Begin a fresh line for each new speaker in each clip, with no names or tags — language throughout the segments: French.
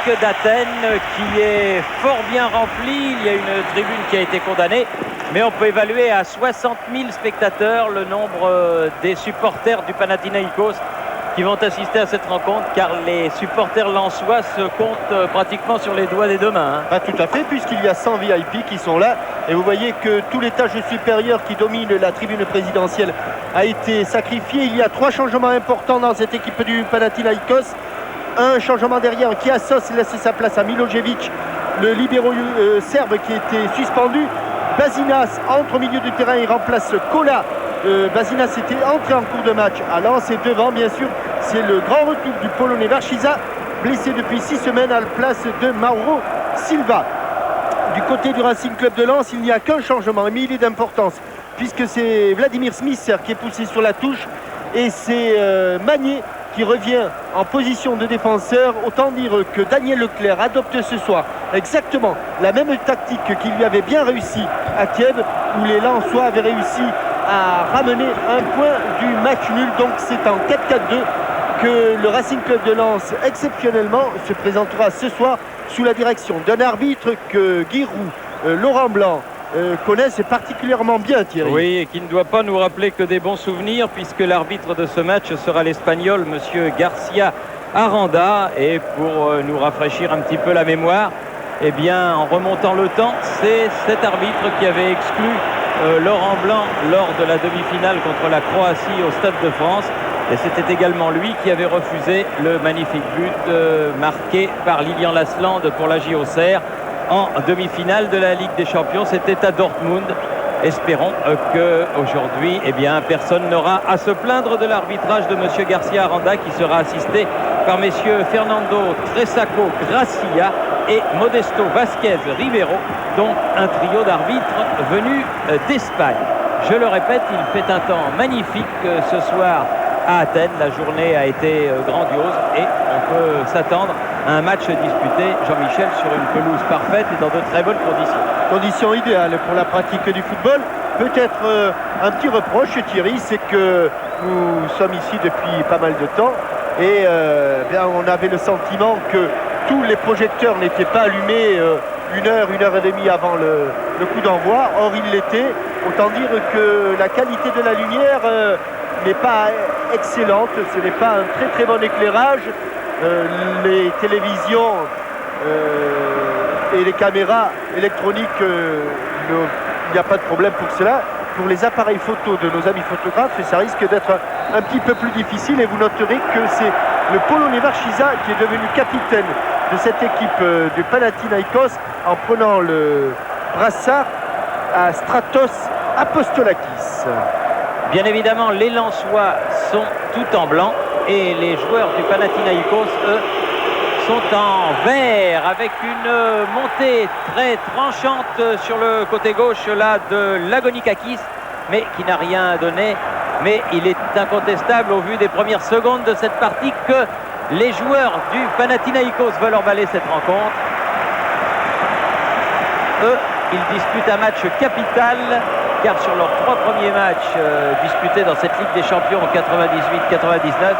l'Obélisque d'Athènes qui est fort bien rempli. Il y a une tribune qui a été condamnée, mais on peut évaluer à 60 000 spectateurs le nombre des supporters du Panathinaïkos qui vont assister à cette rencontre, car les supporters lensois se comptent pratiquement sur les doigts des deux mains.
Ah, tout à fait, puisqu'il y a 100 VIP qui sont là. Et vous voyez que tout l'étage supérieur qui domine la tribune présidentielle a été sacrifié. Il y a 3 changements importants dans cette équipe du Panathinaïkos. Un changement derrière qui Assos laisse sa place à Milojevic, le libéro serbe qui était suspendu. Bazinas entre au milieu du terrain, il remplace Kola. Bazinas était entré en cours de match. Alors c'est devant, bien sûr, c'est le grand retour du Polonais Varchiza, blessé depuis 6 semaines à la place de Mauro Silva. Du côté du Racing Club de Lens, il n'y a qu'un changement, mais il est d'importance, puisque c'est Vladimir Smisser qui est poussé sur la touche et c'est Magné qui revient en position de défenseur. Autant dire que Daniel Leclerc adopte ce soir exactement la même tactique qu'il lui avait bien réussi à Kiev, où les Lensois avaient réussi à ramener un point du match nul. Donc c'est en 4-4-2 que le Racing Club de Lens exceptionnellement se présentera ce soir sous la direction d'un arbitre que Giroud, Laurent Blanc connaissent particulièrement bien, Thierry.
Oui, et qui ne doit pas nous rappeler que des bons souvenirs, puisque l'arbitre de ce match sera l'Espagnol, monsieur Garcia Aranda. Et pour nous rafraîchir un petit peu la mémoire, eh bien, en remontant le temps, c'est cet arbitre qui avait exclu Laurent Blanc lors de la demi-finale contre la Croatie au Stade de France. Et c'était également lui qui avait refusé le magnifique but marqué par Lilian Lasland pour la JOCR en demi-finale de la Ligue des Champions. C'était à Dortmund. Espérons qu'aujourd'hui, eh bien, personne n'aura à se plaindre de l'arbitrage de monsieur Garcia Aranda, qui sera assisté par messieurs Fernando Tresaco Gracia et Modesto Vasquez Rivero, donc un trio d'arbitres venus d'Espagne. Je le répète, il fait un temps magnifique ce soir à Athènes. La journée a été grandiose et on peut s'attendre à un match disputé, Jean-Michel, sur une pelouse parfaite et dans de très bonnes conditions.
Conditions idéales pour la pratique du football. Peut-être un petit reproche, Thierry, c'est que nous sommes ici depuis pas mal de temps et bien, on avait le sentiment que tous les projecteurs n'étaient pas allumés une heure et demie avant le coup d'envoi. Or, il l'était. Autant dire que la qualité de la lumière n'est pas excellente. Ce n'est pas un très très bon éclairage. Les télévisions et les caméras électroniques, il n'y a pas de problème pour cela. Pour les appareils photo de nos amis photographes, ça risque d'être un petit peu plus difficile. Et vous noterez que c'est le Polonais Varchiza qui est devenu capitaine de cette équipe du Panathinaïkos en prenant le brassard à Stratos Apostolakis.
Bien évidemment, les Lensois sont tout en blanc et les joueurs du Panathinaïkos, eux, sont en vert, avec une montée très tranchante sur le côté gauche là de Lagonikakis, mais qui n'a rien donné. Mais il est incontestable au vu des premières secondes de cette partie que les joueurs du Panathinaïkos veulent emballer cette rencontre. Eux, ils disputent un match capital, car sur leurs 3 premiers matchs disputés dans cette Ligue des Champions en 98-99,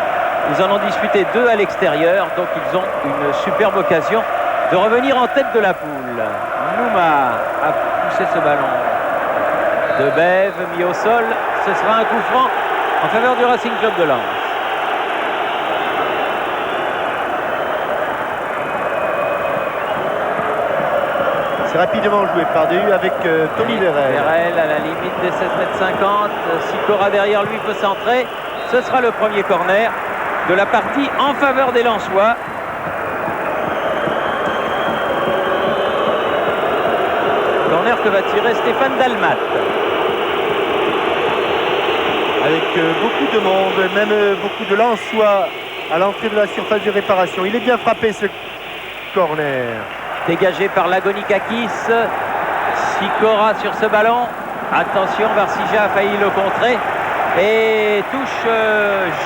ils en ont disputé 2 à l'extérieur, donc ils ont une superbe occasion de revenir en tête de la poule. Nouma a poussé ce ballon de Bève, mis au sol. Ce sera un coup franc en faveur du Racing Club de Lens.
C'est rapidement joué par DU avec Tony Vérel.
Vérel à la limite des 7,50 m. Sikora derrière lui peut centrer. Ce sera le premier corner de la partie en faveur des Lensois. Corner que va tirer Stéphane Dalmat.
Avec beaucoup de monde, même beaucoup de Lensois à l'entrée de la surface de réparation. Il est bien frappé ce corner.
Dégagé par Lagonikakis. Sikora sur ce ballon. Attention, Varcija a failli le contrer. Et touche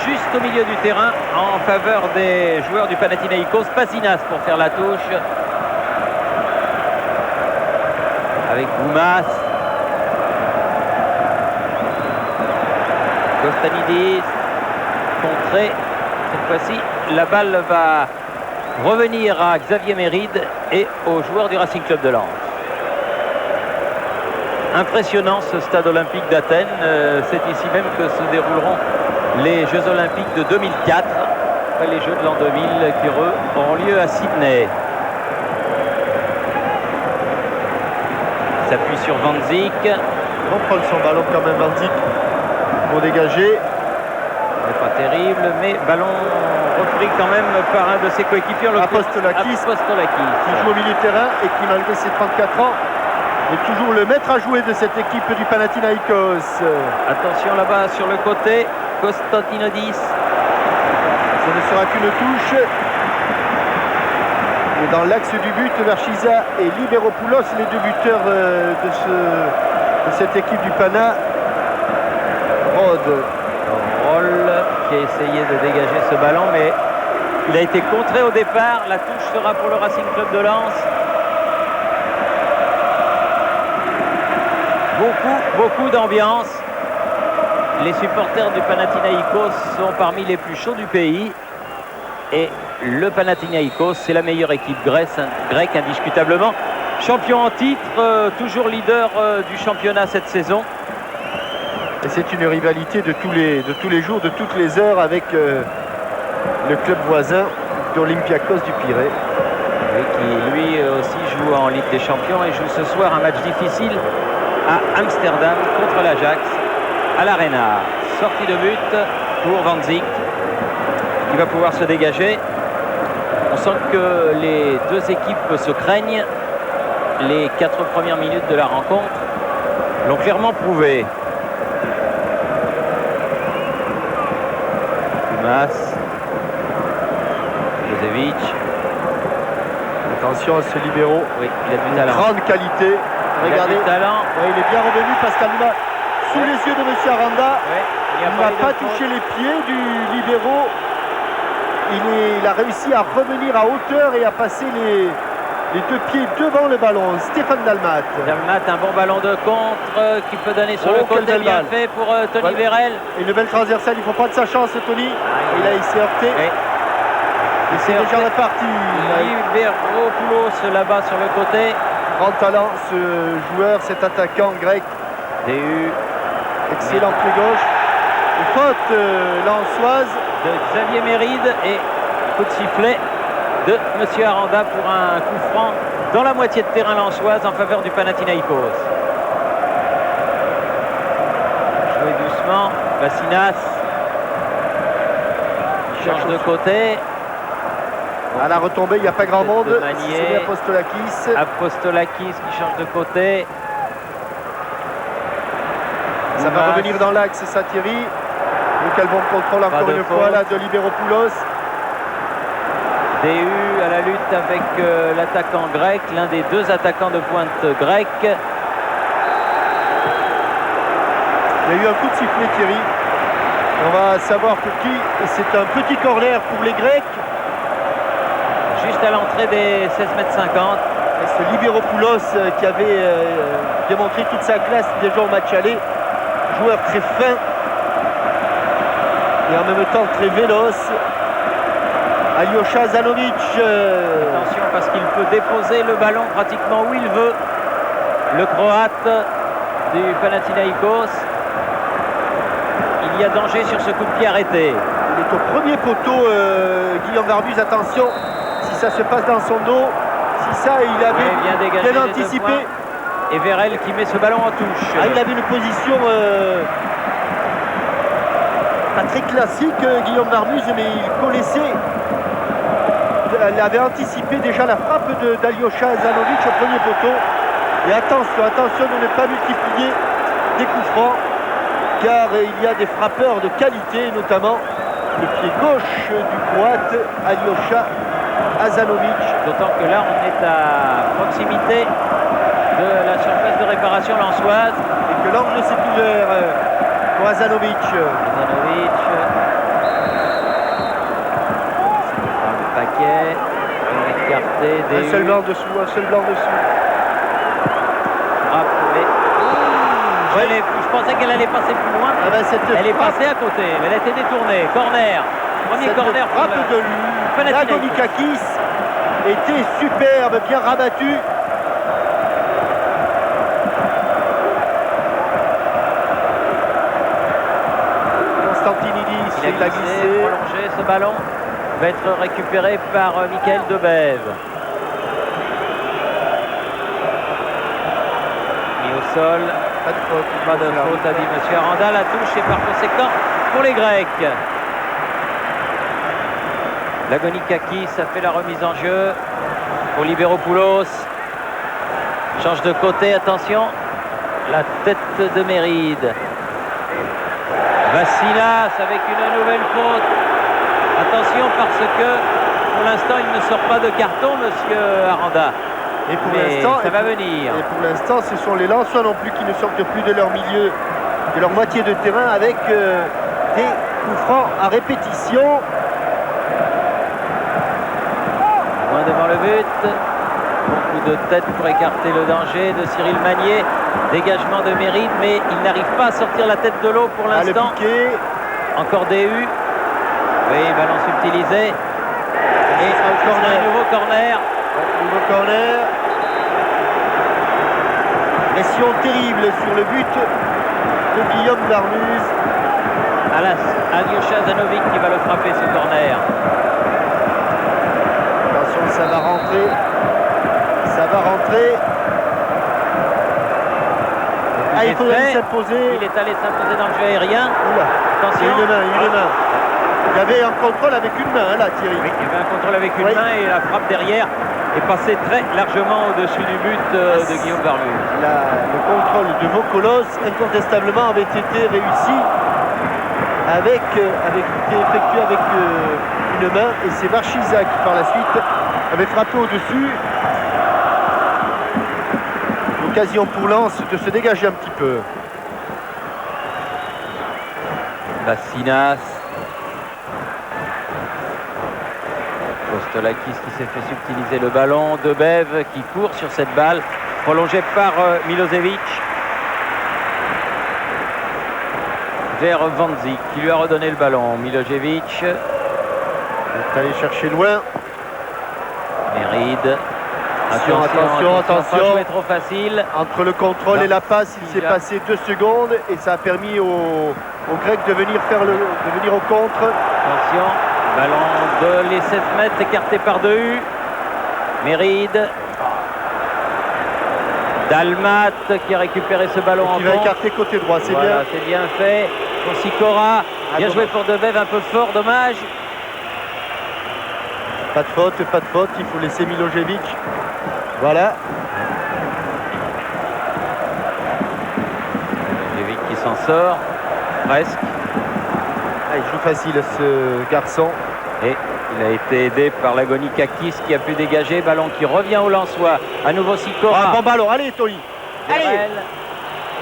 juste au milieu du terrain en faveur des joueurs du Panathinaïkos. Bazinas pour faire la touche. Avec Goumas. Kostanidis. Contré. Cette fois-ci, la balle va revenir à Xavier Méride et aux joueurs du Racing Club de Lens. Impressionnant ce stade olympique d'Athènes. C'est ici même que se dérouleront les Jeux olympiques de 2004, après les Jeux de l'an 2000 qui auront lieu à Sydney. S'appuie sur Van Dijk.
On prend son ballon quand même, Van Dijk, pour dégager.
C'est pas terrible, mais ballon repris quand même par un de ses coéquipiers,
Apostolakis, qui joue au milieu de terrain et qui, malgré ses 34 ans, est toujours le maître à jouer de cette équipe du Panathinaïkos.
Attention là-bas sur le côté, Konstantinodis.
Ce ne sera qu'une touche. Et dans l'axe du but, Verchiza et Liberopoulos, les deux buteurs de cette équipe du Pana. Rode.
Roll qui a essayé de dégager ce ballon, mais il a été contré au départ. La touche sera pour le Racing Club de Lens. Beaucoup d'ambiance. Les supporters du Panathinaïkos sont parmi les plus chauds du pays. Et le Panathinaïkos, c'est la meilleure équipe grecque indiscutablement. Champion en titre, toujours leader du championnat cette saison.
Et c'est une rivalité de tous les jours, de toutes les heures avec le club voisin d'Olympiakos du Pirée.
Oui, qui lui aussi joue en Ligue des Champions et joue ce soir un match difficile à Amsterdam contre l'Ajax à l'Arena. Sortie de but pour Van Dijk qui va pouvoir se dégager. On sent que les deux équipes se craignent. Les 4 premières minutes de la rencontre l'ont clairement prouvé. Mas, Jozevic.
Attention à ce libéro.
Oui, il a du talent.
Grande qualité. Regardez.
Il a du talent.
Ouais, il est bien revenu, Pascal Lima, sous les yeux de M. Aranda.
Ouais,
il n'a pas touché les pieds du libéro. Il a réussi à revenir à hauteur et à passer les deux pieds devant le ballon. Stéphane Dalmat.
Dalmat, un bon ballon de contre qui peut donner sur le côté, bien fait pour Tony Vérel.
Et une belle transversale, il faut prendre sa chance, Tony. Et là, il s'est heurté.
Oui.
Il s'est déjà réparti.
Liberopoulos là-bas sur le côté.
Grand talent, ce joueur, cet attaquant grec.
DU.
Excellent pied gauche. Une faute lensoise
de Xavier Méride et coup de sifflet de M. Aranda pour un coup franc dans la moitié de terrain lensoise en faveur du Panathinaïkos. Joué doucement, Bassinas change de côté.
À la retombée, il n'y a pas grand monde.
C'est
Apostolakis.
Apostolakis qui change de côté.
Ça va revenir dans l'axe, ça Thierry. Donc quel bon contrôle encore une fois là de Liberopoulos.
DU à la lutte avec l'attaquant grec, l'un des deux attaquants de pointe grec.
Il y a eu un coup de sifflet, Thierry. On va savoir pour qui. C'est un petit corner pour les Grecs.
Juste à l'entrée des 16,50 m.
Ce Liberopoulos qui avait démontré toute sa classe déjà au match aller. Joueur très fin et en même temps très véloce. Alyosha Zanovic.
Attention parce qu'il peut déposer le ballon pratiquement où il veut. Le Croate du Panathinaïkos. Il y a danger sur ce coup de pied arrêté.
Il est au premier poteau, Guillaume Barbuse. Attention, si ça se passe dans son dos, si ça il avait bien anticipé.
Et Vérel qui met ce ballon en touche.
Ah, il avait une position pas très classique, Guillaume Barbuse, mais il connaissait. Il avait anticipé déjà la frappe d'Alyosha Zanovic au premier poteau. Et attention de ne pas multiplier des coups francs, car il y a des frappeurs de qualité, notamment le pied gauche du Croate Alyosha Azanovic.
D'autant que là on est à proximité de la surface de réparation lensoise.
Et que l'angle s'est ouvert pour Azanovic.
Paquet, écarté,
un seul blanc dessous.
Je pensais qu'elle allait passer plus loin. Elle est passée à côté, elle a été détournée. Corner. Premier corner.
Frappe de Dragonikakis était superbe, bien rabattu. Constantinidis,
Il a glissé, prolongé ce ballon. Va être récupéré par Michael Debève. Mis au sol.
Pas de faute.
Pas de faute, a dit M. Aranda. La touche est par conséquent pour les Grecs. Lagonikakis a fait la remise en jeu pour Libéropoulos. Change de côté, attention. La tête de Méride. Vassilas avec une nouvelle faute. Attention parce que pour l'instant il ne sort pas de carton, monsieur Aranda.
Et pour l'instant,
ça va venir.
Et pour l'instant, ce sont les Lensois non plus qui ne sortent plus de leur milieu, de leur moitié de terrain avec des coups francs à répétition.
Loin devant le but. Beaucoup de tête pour écarter le danger de Cyril Magnier. Dégagement de Méride, mais il n'arrive pas à sortir la tête de l'eau pour l'instant. Encore DU. Oui, ballon subtilisé. Et un nouveau corner.
Nouveau corner. Pression terrible sur le but de Guillaume Darmuse.
Alyosha Zanovic qui va le frapper ce corner.
Attention, ça va rentrer. Ça va rentrer. Il faudrait s'imposer.
Il est allé s'imposer dans le jeu aérien.
Oula.
Attention.
Une main. Il y avait un contrôle avec une main, là, Thierry.
Oui, il y avait un contrôle avec une main et la frappe derrière est passée très largement au-dessus du but de Guillaume Darmuse.
Le contrôle de Vokolos, incontestablement, avait été réussi été effectué avec une main. Et c'est Marchiza qui, par la suite, avait frappé au-dessus. L'occasion pour Lens de se dégager un petit peu.
Vassinas. Kostolakis qui s'est fait subtiliser le ballon. Debève qui court sur cette balle. Prolongé par Milosevic. Vers Vanzi qui lui a redonné le ballon. Milosevic.
Il est allé chercher loin.
Méride.
Attention.
Pas jouer trop facile.
Entre le contrôle et la passe, il s'est passé 2 secondes et ça a permis aux Grecs de venir au contre.
Attention, ballon de les 7 mètres écarté par Dehu. Méride. Dalmat qui a récupéré ce ballon en
qui va écarter côté droit, c'est bien.
C'est bien fait. Pour Sikora. Bien joué pour Debève, un peu fort, dommage.
Pas de faute, il faut laisser Milosevic. Voilà.
Milosevic qui s'en sort, presque.
Il joue facile ce garçon.
Et il a été aidé par Lagonikakis qui a pu dégager. Ballon qui revient au Lensois. À nouveau Sikora.
Bon ballon, allez Tony.
Allez.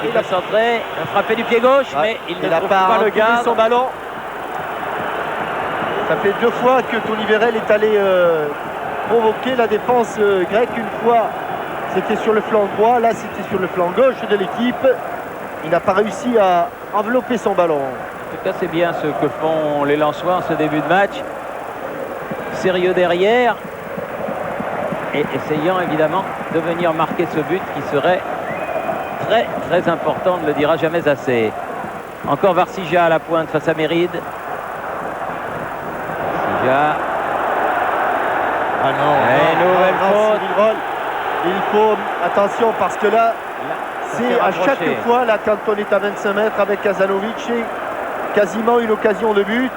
Il va centrer, il va frapper du pied gauche, mais il ne trouve pas le gars.
Son ballon. Ça fait 2 fois que Tony Vérel est allé provoquer la défense grecque. Une fois, c'était sur le flanc droit. Là, c'était sur le flanc gauche de l'équipe. Il n'a pas réussi à envelopper son ballon.
En tout cas, c'est bien ce que font les Lensois en ce début de match. Sérieux derrière. Et essayant évidemment de venir marquer ce but qui serait très, très important. On ne le dira jamais assez. Encore Varsija à la pointe face à Méride.
Ah non,
nouvelle faute.
Il faut attention parce que là c'est à chaque fois là quand on est à 25 mètres avec Kazanovic, c'est quasiment une occasion de but.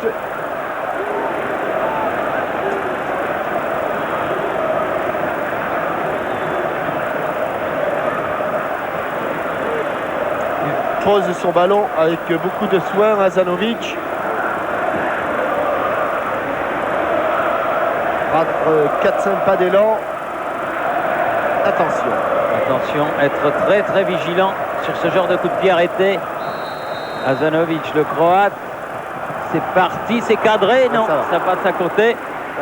Il pose son ballon avec beaucoup de soin, Hazanovic. 4-5 pas d'élan.
Attention, être très très vigilant sur ce genre de coup de pied arrêté. Hazanovic, le croate. C'est parti, c'est cadré. Non, ça passe à côté.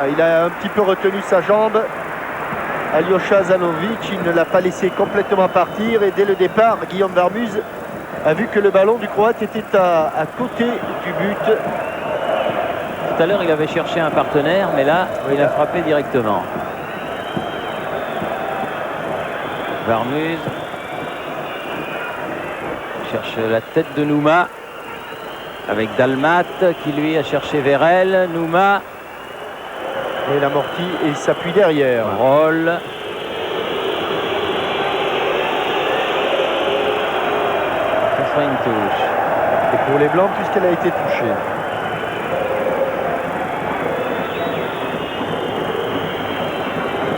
Il a un petit peu retenu sa jambe. Alyosha Hazanovic, il ne l'a pas laissé complètement partir. Et dès le départ, Guillaume Darmuse a vu que le ballon du croate était à côté du but.
Tout à l'heure, il avait cherché un partenaire, mais là, il a frappé directement. Varmuz cherche la tête de Nouma avec Dalmat qui lui a cherché Vérel. Nouma
et l'amorti et il s'appuie derrière.
Roll. Ce sera une touche.
Et pour les Blancs, puisqu'elle a été touchée.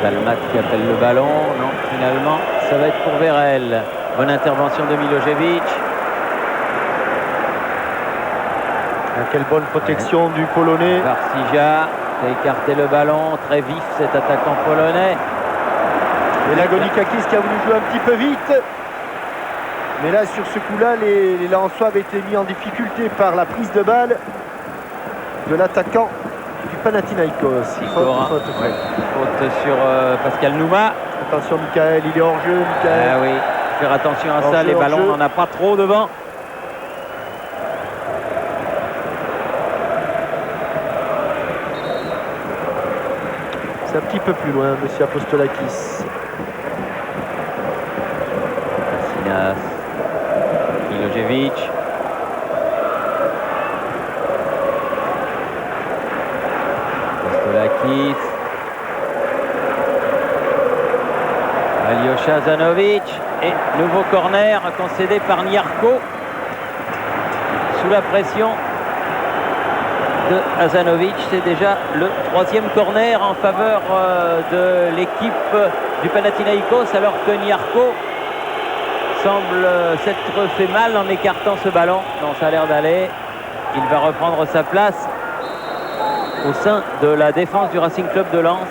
Dalmat qui appelle le ballon. Non, finalement, ça va être pour Vérel. Bonne intervention de Milojevic.
Quelle bonne protection du Polonais.
Varsija a écarté le ballon. Très vif cet attaquant polonais.
Et Lagonikakis qui a voulu jouer un petit peu vite. Mais là, sur ce coup-là, les Lensois avaient été mis en difficulté par la prise de balle de l'attaquant du Panathinaïkos.
Faute sur Pascal Nouma.
Attention, Michael, il est hors jeu. Michael.
Ah oui, faire attention à ça. Les ballons, on n'en a pas trop devant.
C'est un petit peu plus loin, monsieur Apostolakis.
Sinas, Milojevic. Apostolakis. Alyosha Zanovic. Et nouveau corner concédé par Niarko. Sous la pression de Hazanovic, c'est déjà le 3e corner en faveur de l'équipe du Panathinaïkos, alors que Niarko semble s'être fait mal en écartant ce ballon. Non, ça a l'air d'aller. Il va reprendre sa place au sein de la défense du Racing Club de Lens.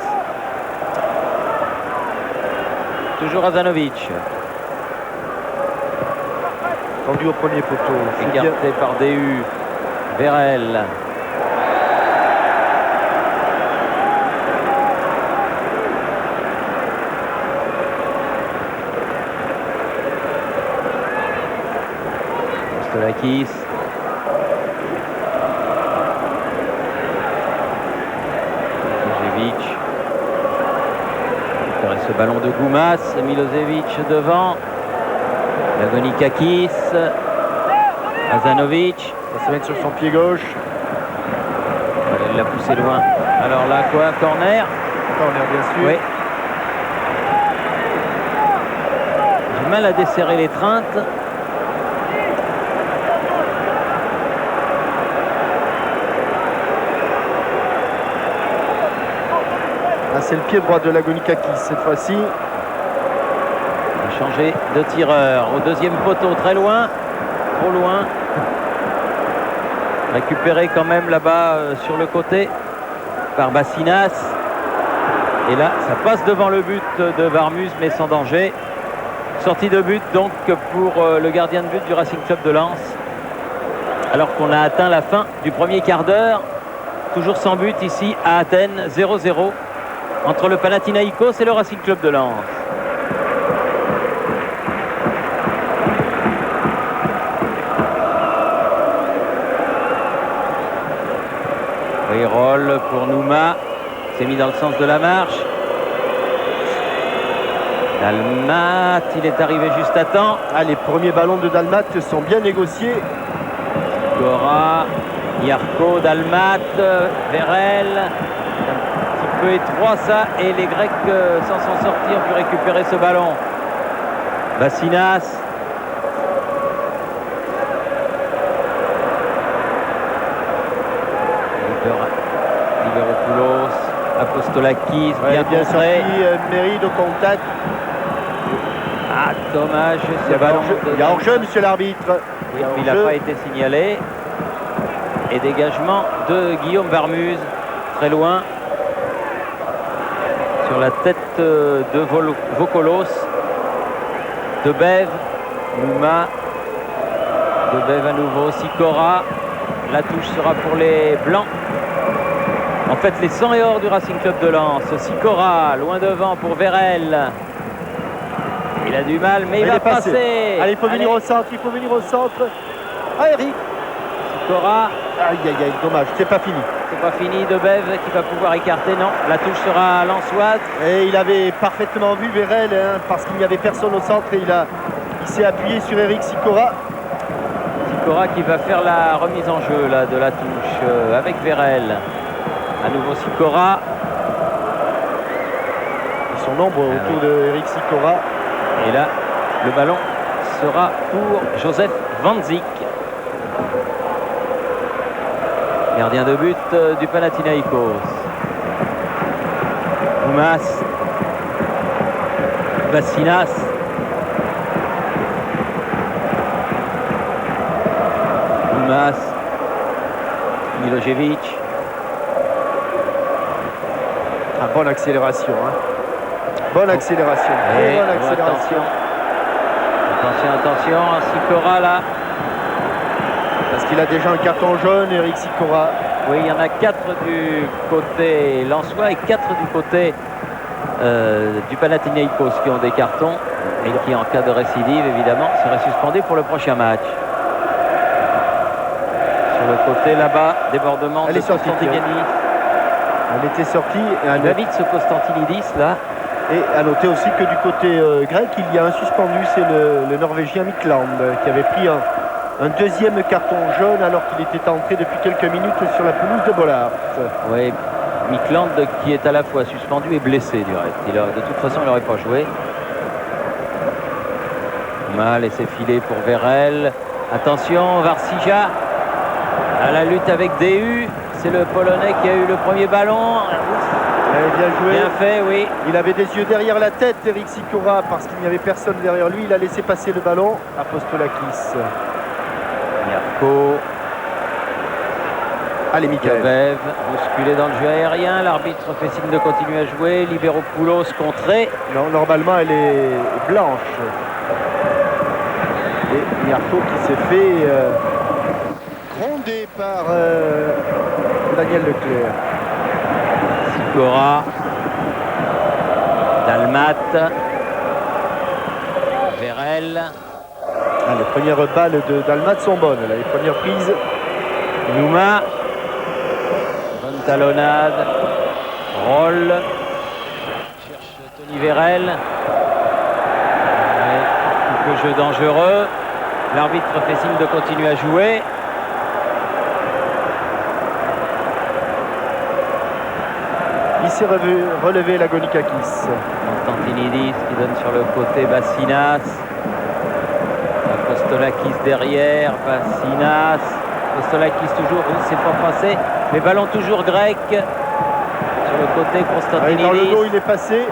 Toujours Hazanovic.
Tendu au premier poteau.
Écarté par DU. Vérel. Apostolakis. Milojevic. Récupérer ce ballon de Goumas. Milojevic devant. Lagonikakis. Hazanovic.
Ça se met sur son pied gauche.
Il l'a poussé loin. Alors là, quoi? Corner.
Corner, bien sûr.
Oui. J'ai mal à desserrer l'étreinte.
Ah, c'est le pied droit de Lagonikakis cette fois-ci.
Il a changé de tireur. Au 2e poteau, très loin. Trop loin. Récupéré quand même là-bas sur le côté par Bassinas. Et là, ça passe devant le but de Varmuz, mais sans danger. Sortie de but donc pour le gardien de but du Racing Club de Lens. Alors qu'on a atteint la fin du premier quart d'heure. Toujours sans but ici à Athènes, 0-0 entre le Panathinaïkos et le Racing Club de Lens. Roll pour Nouma. C'est mis dans le sens de la marche. Dalmat, il est arrivé juste à temps.
Ah, les premiers ballons de Dalmat sont bien négociés.
Gora, Niarko, Dalmat, Vérel. Un petit peu étroit ça. Et les Grecs, sans s'en sortir, ont pu récupérer ce ballon. Bassinas. Liveropoulos, Apostolakis, bien contré.
Mérite au contact.
Ah, dommage, ce ballon.
Il y a hors-jeu, monsieur l'arbitre.
Oui, il n'a pas été signalé. Et dégagement de Guillaume Varmuz, très loin. Sur la tête de Vokolos. De Bev, Nouma. De Bev à nouveau, Sikora. La touche sera pour les Blancs. En fait, les 100 et hors du Racing Club de Lens. Sikora, loin devant pour Vérel. Il a du mal, mais il va passer.
Allez, il faut venir au centre, il faut venir au centre. Ah, Eric.
Sikora.
Aïe, aïe, aïe, dommage, c'est pas fini.
C'est pas fini. Debev qui va pouvoir écarter. Non, la touche sera lensoise.
Et il avait parfaitement vu Vérel, hein, parce qu'il n'y avait personne au centre et il s'est appuyé sur Eric Sikora.
Sikora qui va faire la remise en jeu là, de la touche avec Vérel. À nouveau Sikora.
Ils sont nombreux autour de Eric Sikora.
Et là, le ballon sera pour Joseph Vanzik. Gardien de but du Panathinaikos. Oumas. Vassinas. Oumas. Milojevic.
Bonne accélération. Hein. Bonne accélération.
Et
bonne accélération.
Attention, Sikora là.
Parce qu'il a déjà un carton jaune, Eric Sikora.
Oui, il y en a 4 du côté lensois et 4 du côté du Panathinaikos qui ont des cartons et qui, en cas de récidive, évidemment, seraient suspendus pour le prochain match. Sur le côté là-bas, débordement de Constantinidis.
Elle était sortie.
David Constantinidis là.
Et à noter aussi que du côté grec, il y a un suspendu, c'est le Norvégien Mikland qui avait pris un deuxième carton jaune alors qu'il était entré depuis quelques minutes sur la pelouse de Bollard.
Oui, Mikland qui est à la fois suspendu et blessé du reste. De toute façon, il n'aurait pas joué. Mal laissé filer pour Vérel. Attention, Varsija à la lutte avec DU. C'est le Polonais qui a eu le premier ballon.
Bien joué.
Bien fait, oui.
Il avait des yeux derrière la tête, Eric Sikora, parce qu'il n'y avait personne derrière lui. Il a laissé passer le ballon à Postolakis.
Mirko.
Allez, Michael.
Bev, bousculé dans le jeu aérien. L'arbitre fait signe de continuer à jouer. Liberopoulos contré.
Non, normalement, elle est blanche. Et Mirko qui s'est fait gronder par Daniel Leclerc.
Sikora. Dalmat. Vérel.
Les premières balles de Dalmat sont bonnes. Là, les premières prises.
Nouma. Bonne talonnade. Roll. Cherche Tony Vérel. Quelques jeux dangereux. L'arbitre fait signe de continuer à jouer.
Il s'est relevé Lagonikakis.
Constantinidis qui donne sur le côté Vassinas. Postolakis derrière. Vassinas. Postolakis toujours, c'est pas passé. Mais ballon toujours grec. Sur le côté Constantinidis.
Dans le dos, il est passé.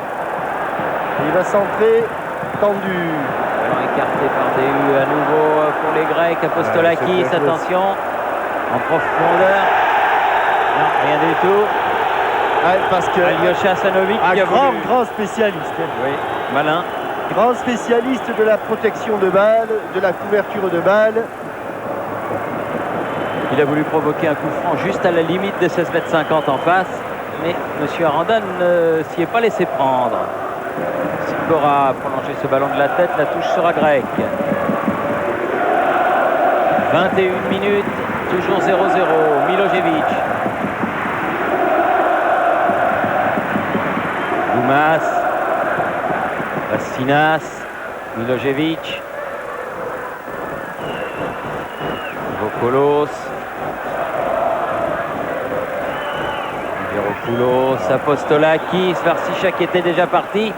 Il va centrer. Tendu.
Ballon écarté par DU à nouveau pour les Grecs. Apostolakis, attention. En profondeur. Non, rien du tout.
Parce que
Alyosha Asanovic,
grand spécialiste.
Oui, malin.
Grand spécialiste de la protection de balle, de la couverture de balle.
Il a voulu provoquer un coup franc juste à la limite des 16,50 m en face. Mais M. Aranda ne s'y est pas laissé prendre. Sikora a prolongé ce ballon de la tête. La touche sera grecque. 21 minutes, toujours 0-0. Milojevic. Oumas. Vassinas. Milojevic. Vokolos. Liberopoulos. Apostolakis. Varsija qui était déjà parti.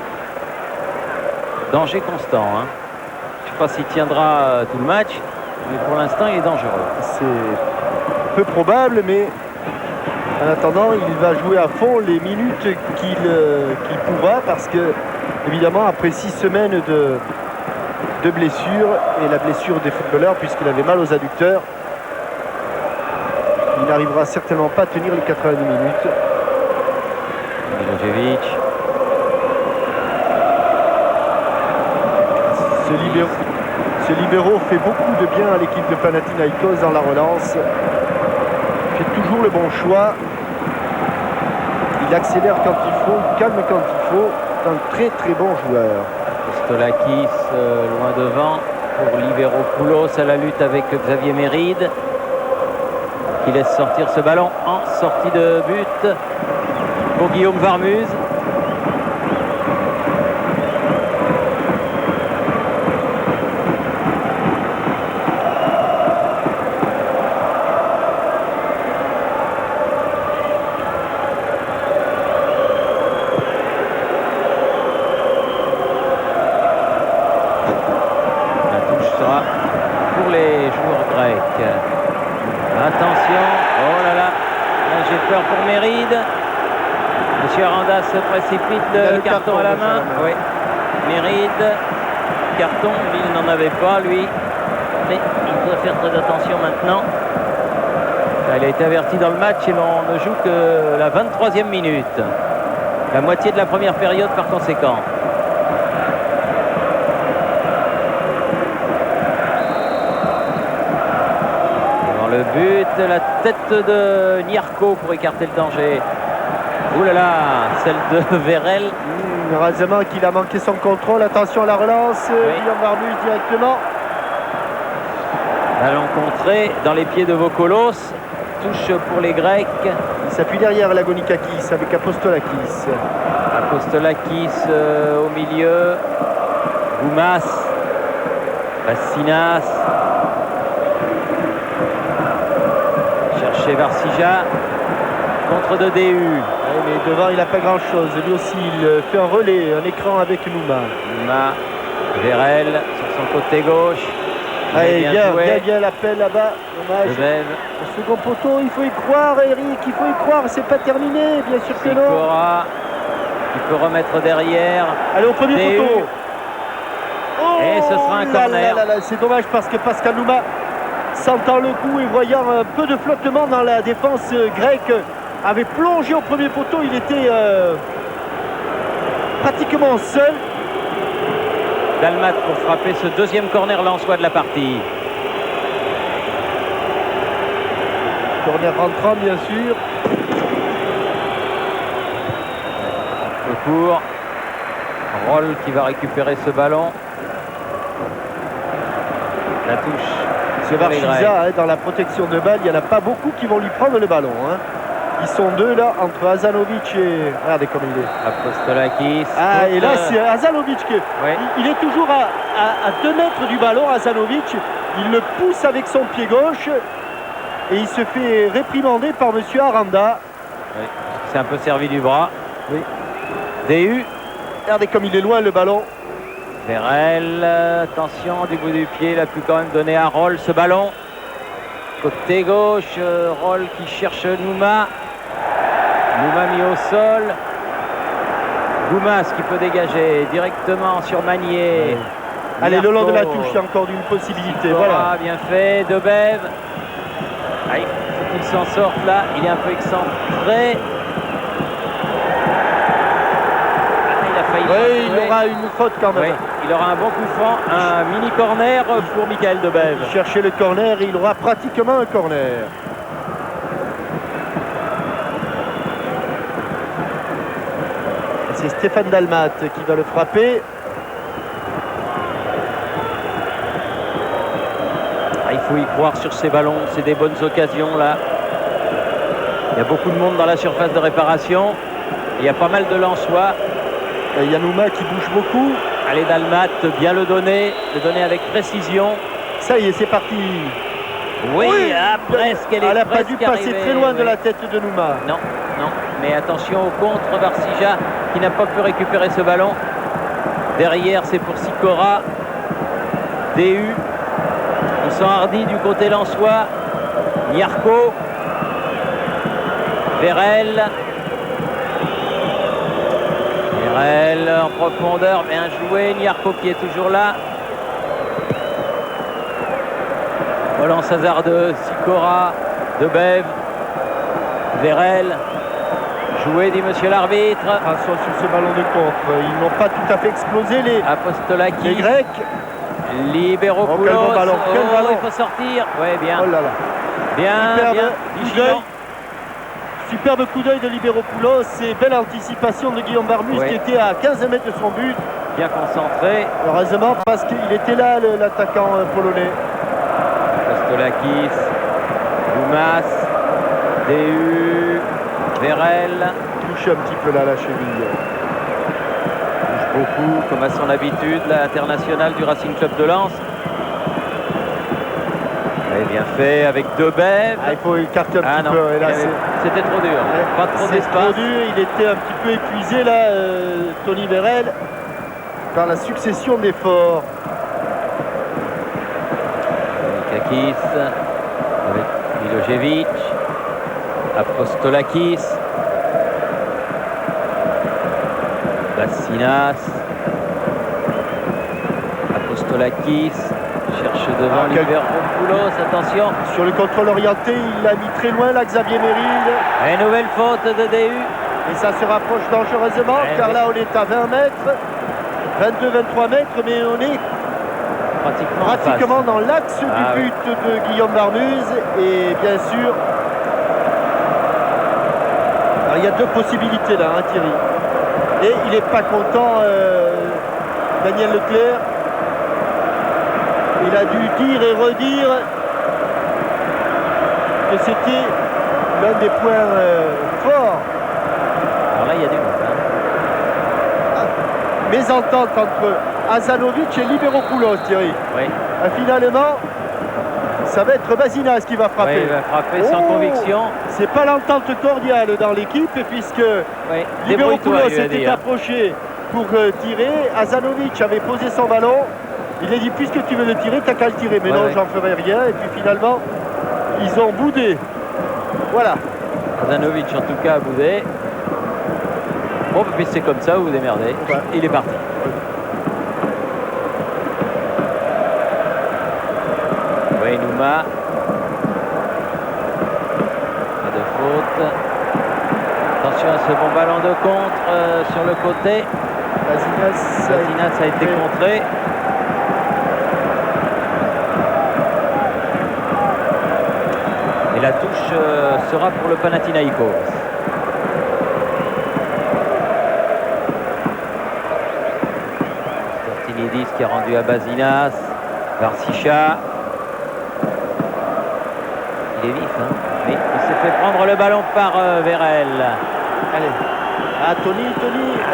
Danger constant. Hein. Je ne sais pas s'il tiendra tout le match, mais pour l'instant il est dangereux.
C'est peu probable, mais en attendant, il va jouer à fond les minutes qu'il pourra, parce que, évidemment, après 6 semaines de blessures, et la blessure des footballeurs, puisqu'il avait mal aux adducteurs, il n'arrivera certainement pas à tenir les 90 minutes.
Milojevic.
Ce libéro fait beaucoup de bien à l'équipe de Panathinaikos dans la relance. Il fait toujours le bon choix. Il accélère quand il faut, il calme quand il faut. C'est un très très bon joueur.
Apostolakis loin devant pour Liberopoulos à la lutte avec Xavier Méride. qui laisse sortir ce ballon en sortie de but pour Guillaume Varmuz. Pour les joueurs grecs. Attention, oh là là, là j'ai peur pour Méride. Monsieur Aranda se précipite, le carton à la main. Oui. Méride, carton, il n'en avait pas lui. Mais il doit faire très attention maintenant. Il a été averti dans le match et l'on ne joue que la 23e minute. La moitié de la première période par conséquent. Le but, la tête de Nyarko pour écarter le danger. Ouh là là, celle de Vérel.
Heureusement qu'il a manqué son contrôle. Attention à la relance.
Oui.
Guillaume Varmuz directement.
Ballon contré dans les pieds de Vokolos. Touche pour les Grecs.
Il s'appuie derrière Lagonikakis avec Apostolakis.
Apostolakis au milieu. Goumas. Bassinas. Chercher Varsija. Contre de DU.
Oui, mais devant, il n'a pas grand-chose. Lui aussi, il fait un relais, un écran avec Nouma.
Nouma. Vérel sur son côté gauche.
Allez, bien l'appel là-bas. Dommage. Le second poteau, il faut y croire, Eric, il faut y croire, c'est pas terminé, bien sûr que non.
Sikora, qui peut remettre derrière.
Allez, au premier poteau.
Oh, et ce sera un corner.
C'est dommage parce que Pascal Nouma, sentant le coup et voyant un peu de flottement dans la défense grecque, avait plongé au premier poteau. Il était pratiquement seul.
Dalmat pour frapper ce deuxième corner lensois de la partie.
Corner rentrant, bien sûr.
Le court. Roll qui va récupérer ce ballon. La touche.
C'est Varsija, dans la protection de balle. Il n'y en a pas beaucoup qui vont lui prendre le ballon. Ils sont deux là, entre Hazanovic et... Regardez comme il est.
Apostolakis.
Ah, et là, c'est Hazanovic.
Oui.
Il est toujours à 2 mètres du ballon, Hazanovic. Il le pousse avec son pied gauche. Et il se fait réprimander par monsieur Aranda.
Oui. C'est un peu servi du bras.
Oui.
DU.
Regardez comme il est loin le ballon.
Vérel, attention du bout du pied, il a pu quand même donner à Roll ce ballon. Côté gauche, Roll qui cherche Nouma. Nouma mis au sol. Goumas qui peut dégager directement sur Magnier.
Oui. Allez, le long de la touche, il y a encore une possibilité. Voilà.
Bien fait, Debev. Il faut qu'il s'en sorte là, il est un peu excentré.
Oui, il aura une faute quand même.
Oui, il aura un bon coup franc, un mini corner pour Michael Debev.
Il cherchait le corner et il aura pratiquement un corner. C'est Stéphane Dalmat qui va le frapper.
Il faut y croire sur ces ballons, c'est des bonnes occasions là. Il y a beaucoup de monde dans la surface de réparation. Il y a pas mal de Lensois.
Il y a Nouma qui bouge beaucoup.
Allez, Dalmat, bien le donner avec précision.
Ça y est, c'est parti.
Oui, presque. Elle
n'a pas dû passer très loin de la tête de Nouma.
Non, non. Mais attention au contre, Varsija qui n'a pas pu récupérer ce ballon. Derrière, c'est pour Sikora. DU. On s'enhardit du côté lensois. Nyarko. Vérel. En profondeur, bien joué. Nyarko qui est toujours là. Relance hasardeuse. Sikora, Debev, Vérel. Joué, dit monsieur l'arbitre.
Attention sur ce ballon de contre. Ils n'ont pas tout à fait explosé les Grecs.
Libéropoulos.
Quel ballon.
Il faut sortir. Ouais, bien.
Oh là là.
Bien. Vigilant.
Superbe coup d'œil de Libéropoulos et belle anticipation de Guillaume Varmuz qui était à 15 mètres de son but.
Bien concentré.
Heureusement parce qu'il était là, l'attaquant polonais.
Apostolakis, Goumas, DU, Vérel.
Touche un petit peu là la cheville.
Touche beaucoup, comme à son habitude, l'international du Racing Club de Lens. Et bien fait avec Debève.
Il faut écarter un petit
non,
peu. Et là,
c'était trop dur. Pas trop d'espace.
Trop dur. Il était un petit peu épuisé là, Tony Vérel, par la succession d'efforts.
Kakis avec Milojevic. Apostolakis. Bassinas. Apostolakis. Cherche devant Liveropoulos, attention.
Sur le contrôle orienté, il l'a mis très loin là, Xavier Méride.
Et nouvelle faute de DU.
Et ça se rapproche dangereusement, car là on est à 20 mètres, 22-23 mètres, mais on est pratiquement dans l'axe du but de Guillaume Barmuse. Et bien sûr, alors, il y a deux possibilités là, hein, Thierry. Et il n'est pas content, Daniel Leclerc. Il a dû dire et redire que c'était l'un des points forts.
Alors là, il y a du monde.
Mésentente entre Hazanovic et Liveropoulos, Thierry.
Oui.
Finalement, ça va être Bazinas qui va frapper.
Oui, il va frapper sans conviction.
C'est pas l'entente cordiale dans l'équipe, puisque Liveropoulos s'était approché pour tirer. Hazanovic avait posé son ballon. Il a dit, puisque tu veux le tirer, t'as qu'à le tirer. Mais non, j'en ferai rien. Et puis finalement, ils ont boudé. Voilà.
Hazanovic, en tout cas, a boudé. Bon, puis c'est comme ça, vous vous démerdez. Ouais. Il est parti. Nouma. Pas de faute. Attention à ce bon ballon de contre sur le côté. Bazinas a été contré. Et la touche sera pour le Panathinaïkos. Tortinidis qui a rendu à Bazinas. Varsicha. Il est vif, hein. Oui, il s'est fait prendre le ballon par Vérel.
Allez. Ah, Tony,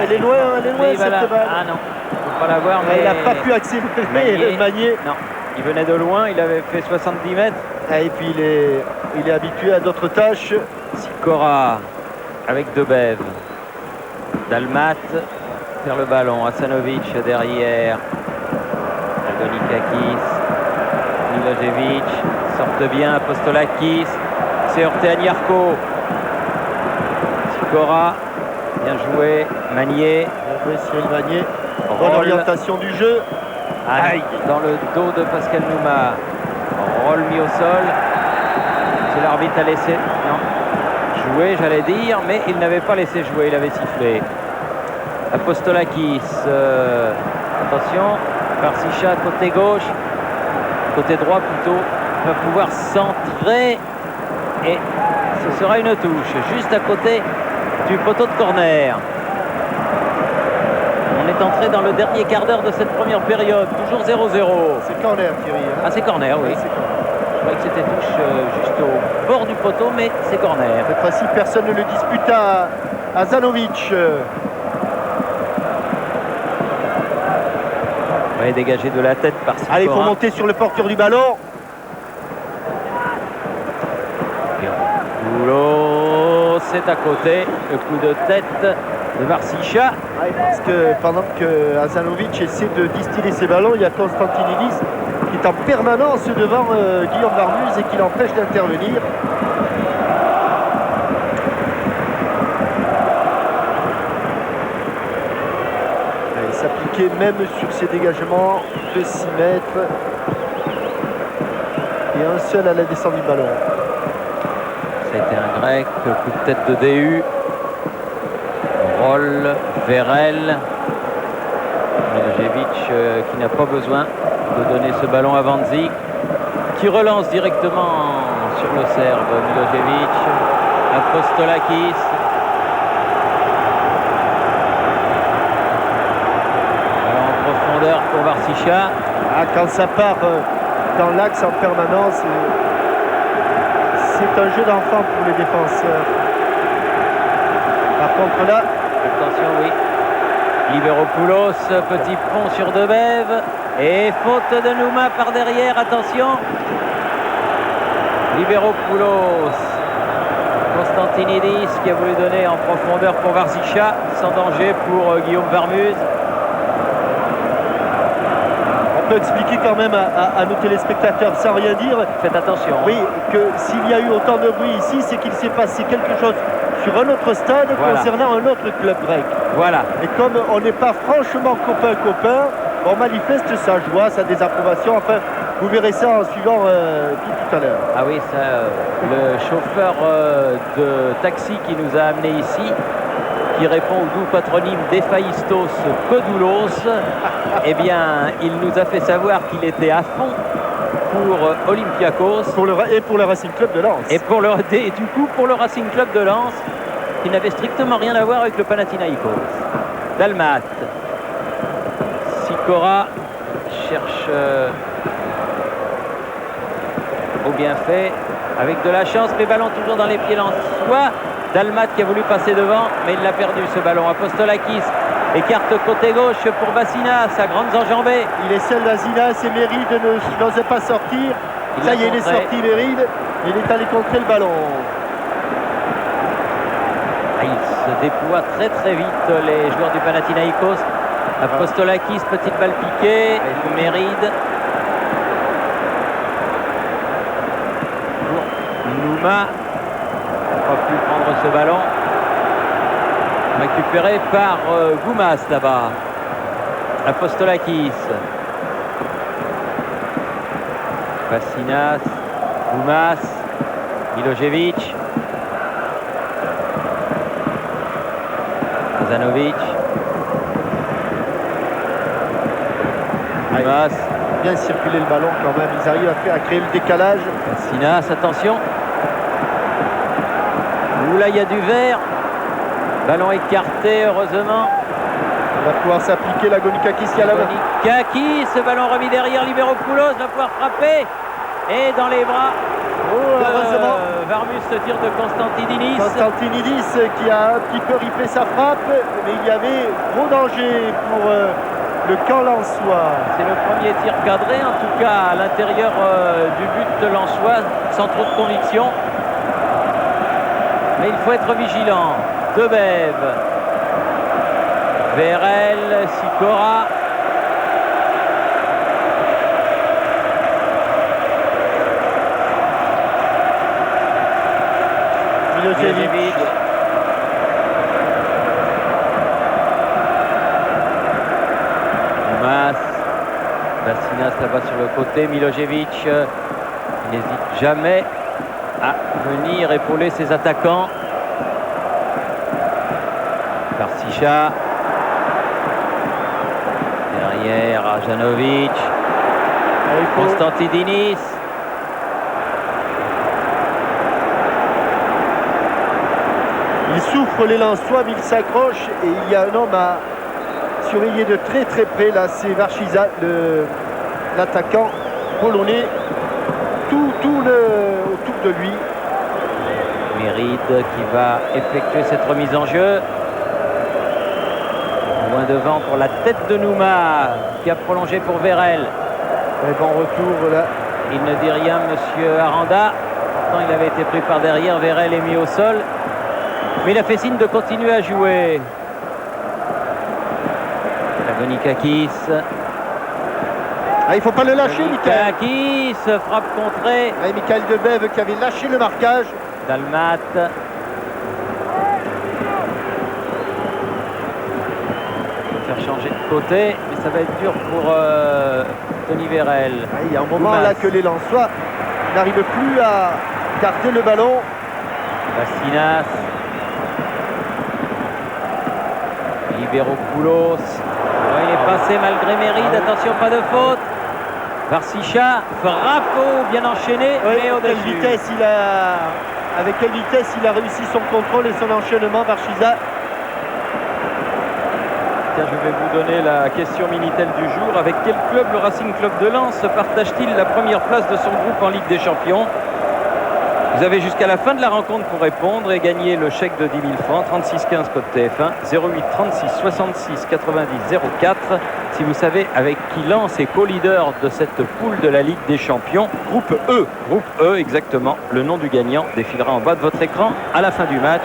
elle est loin,
oui,
cette balle.
Ah non, il ne faut pas la voir, mais...
Il n'a pas pu accélérer, Magnier.
Non, il venait de loin, il avait fait 70 mètres.
Et puis il est habitué à d'autres tâches.
Sikora avec Debève. Dalmat vers le ballon. Hasanovic derrière. Agonikakis. Milojevic. Sortent bien. Apostolakis. C'est heurté à Niarko. Sikora. Bien joué. Magnier.
Bien joué Cyril Magnier. Bonne orientation du jeu.
Aïe. Dans le dos de Pascal Nouma. Rôle mis au sol. C'est l'arbitre a laissé jouer, j'allais dire, mais il n'avait pas laissé jouer, il avait sifflé. Apostolakis, attention, Varsicha côté gauche, côté droit plutôt, va pouvoir centrer et ce sera une touche, juste à côté du poteau de corner. On est entré dans le dernier quart d'heure de cette première période, toujours 0-0.
C'est corner, Thierry. Hein.
Ah, c'est corner, oui. Je croyais que c'était touche juste au bord du poteau, mais c'est corner.
Cette fois-ci, personne ne le dispute à Zanovic.
Oui, dégagé de la tête par Sikora.
Allez, il faut monter sur le porteur du ballon.
Boulot, c'est à côté. Le coup de tête de Varsicha.
Oui, parce que pendant que Hazanovic essaie de distiller ses ballons, il y a Constantinidis qui est en permanence devant Guillaume Barmuse et qui l'empêche d'intervenir. Il s'appliquait même sur ses dégagements de 6 mètres. Et un seul à la descente du ballon.
Ça a été un grec, coup de tête de DU. Roll, Vérel. Milojevic qui n'a pas besoin de donner ce ballon à Vanzi, qui relance directement sur le Serbe. Milojevic, Apostolakis. Ballon en profondeur pour Varsicha.
Ah, quand ça part dans l'axe en permanence, c'est c'est un jeu d'enfant pour les défenseurs. Par contre là,
attention, oui. Liberopoulos, petit pont sur Debève. Et faute de Nouma par derrière, attention. Liberopoulos. Constantinidis qui a voulu donner en profondeur pour Varsisha, sans danger pour Guillaume Varmuz.
On peut expliquer quand même à nos téléspectateurs sans rien dire.
Faites attention.
Oui, que s'il y a eu autant de bruit ici, c'est qu'il s'est passé quelque chose sur un autre stade concernant un autre club grec.
Voilà.
Et comme on n'est pas franchement copain-copain, on manifeste sa joie, sa désapprobation. Enfin, vous verrez ça en suivant tout à l'heure.
Ah oui, ça, le chauffeur de taxi qui nous a amenés ici, qui répond au doux patronyme d'Ephaïstos Kodoulos, eh bien, il nous a fait savoir qu'il était à fond pour Olympiakos.
Et pour le Racing Club de Lens.
Et du coup, pour le Racing Club de Lens, qui n'avait strictement rien à voir avec le Panathinaïkos. Dalmat. Sikora cherche au bienfait, avec de la chance, les ballons toujours dans les pieds lensois. Dalmat qui a voulu passer devant, mais il l'a perdu ce ballon. Apostolakis écarte côté gauche pour Bassinas, à grandes enjambées.
Il est seul Bassinas et Méride n'osait pas sortir. Ça y est, il est sorti Méride. Il est allé contrer le ballon.
Il se déploie très très vite les joueurs du Panathinaïkos. Apostolakis, petite balle piquée. Méride. Nouma n'a pas pu prendre ce ballon. Récupéré par Goumas là-bas. Apostolakis. Bassinas. Goumas. Milojevic. Kazanovic. Goumas.
Bien circuler le ballon quand même. Ils arrivent à créer le décalage.
Bassinas, attention. Là, il y a du vert. Ballon écarté, heureusement.
On va pouvoir s'appliquer la Gonikakis qui a la main.
Gonikakis, ce ballon remis derrière. Liberopoulos va pouvoir frapper. Et dans les bras de Varmus, ce tir de Constantinidis.
Constantinidis qui a un petit peu riflé sa frappe. Mais il y avait gros danger pour le camp lensois.
C'est le premier tir cadré, en tout cas à l'intérieur du but lensois, sans trop de conviction. Mais il faut être vigilant. Debève. Vérel, Sikora.
Milojevic.
Goumas. Bassinas là-bas sur le côté. Milojevic n'hésite jamais à venir épauler ses attaquants. Varsisha. Derrière Ajanovic. Constantinidis.
Il souffre les Lensois, mais il s'accroche et il y a un homme à surveiller de très très près. Là, c'est Varchiza, l'attaquant polonais. Tout autour de lui.
Méride qui va effectuer cette remise en jeu. Loin devant pour la tête de Nouma qui a prolongé pour Vérel.
Et bon retour là.
Il ne dit rien, monsieur Aranda. Pourtant, il avait été pris par derrière. Vérel est mis au sol. Mais il a fait signe de continuer à jouer. Gonikakis.
Il ne faut pas le lâcher, Michael.
Gonikakis, frappe contrée.
Michael Debève qui avait lâché le marquage.
Dalmat. Faire changer de côté, mais ça va être dur pour Tony Vérel.
Il y a un moment là que les Lensois n'arrivent plus à garder le ballon.
Bassinas. Liberopoulos. Il est passé malgré Méride. Attention, pas de faute. Varsisha, frappe bien enchaîné, mais au-dessus.
Avec quelle vitesse il a réussi son contrôle et son enchaînement, Varshiza.
Tiens, je vais vous donner la question Minitel du jour. Avec quel club le Racing Club de Lens partage-t-il la première place de son groupe en Ligue des Champions? Vous avez jusqu'à la fin de la rencontre pour répondre et gagner le chèque de 10 000 francs. 36 15 code TF1, 08 36 66 90 04. Si vous savez avec qui lance et co-leader de cette poule de la Ligue des Champions.
Groupe E.
Groupe E, exactement. Le nom du gagnant défilera en bas de votre écran à la fin du match.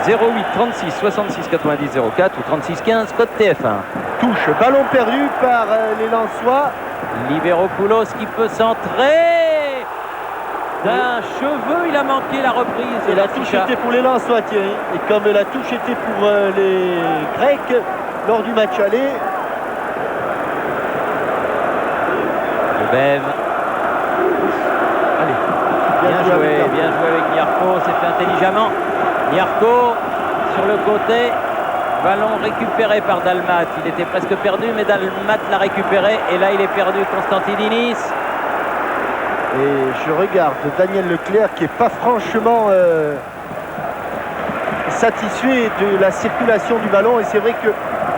08 36 66 90 04 ou 36 15 code TF1.
Touche, ballon perdu par les Lensois.
Libéropoulos qui peut centrer. D'un cheveu, il a manqué la reprise.
Et la touche était pour les Lensois, Thierry. Et comme la touche était pour les Grecs lors du match aller.
Bev. Allez. Bien joué avec Nyarko. C'est fait intelligemment. Nyarko sur le côté. Ballon récupéré par Dalmat. Il était presque perdu, mais Dalmat l'a récupéré. Et là, il est perdu. Constantidinis.
Et je regarde Daniel Leclerc qui n'est pas franchement satisfait de la circulation du ballon. Et c'est vrai que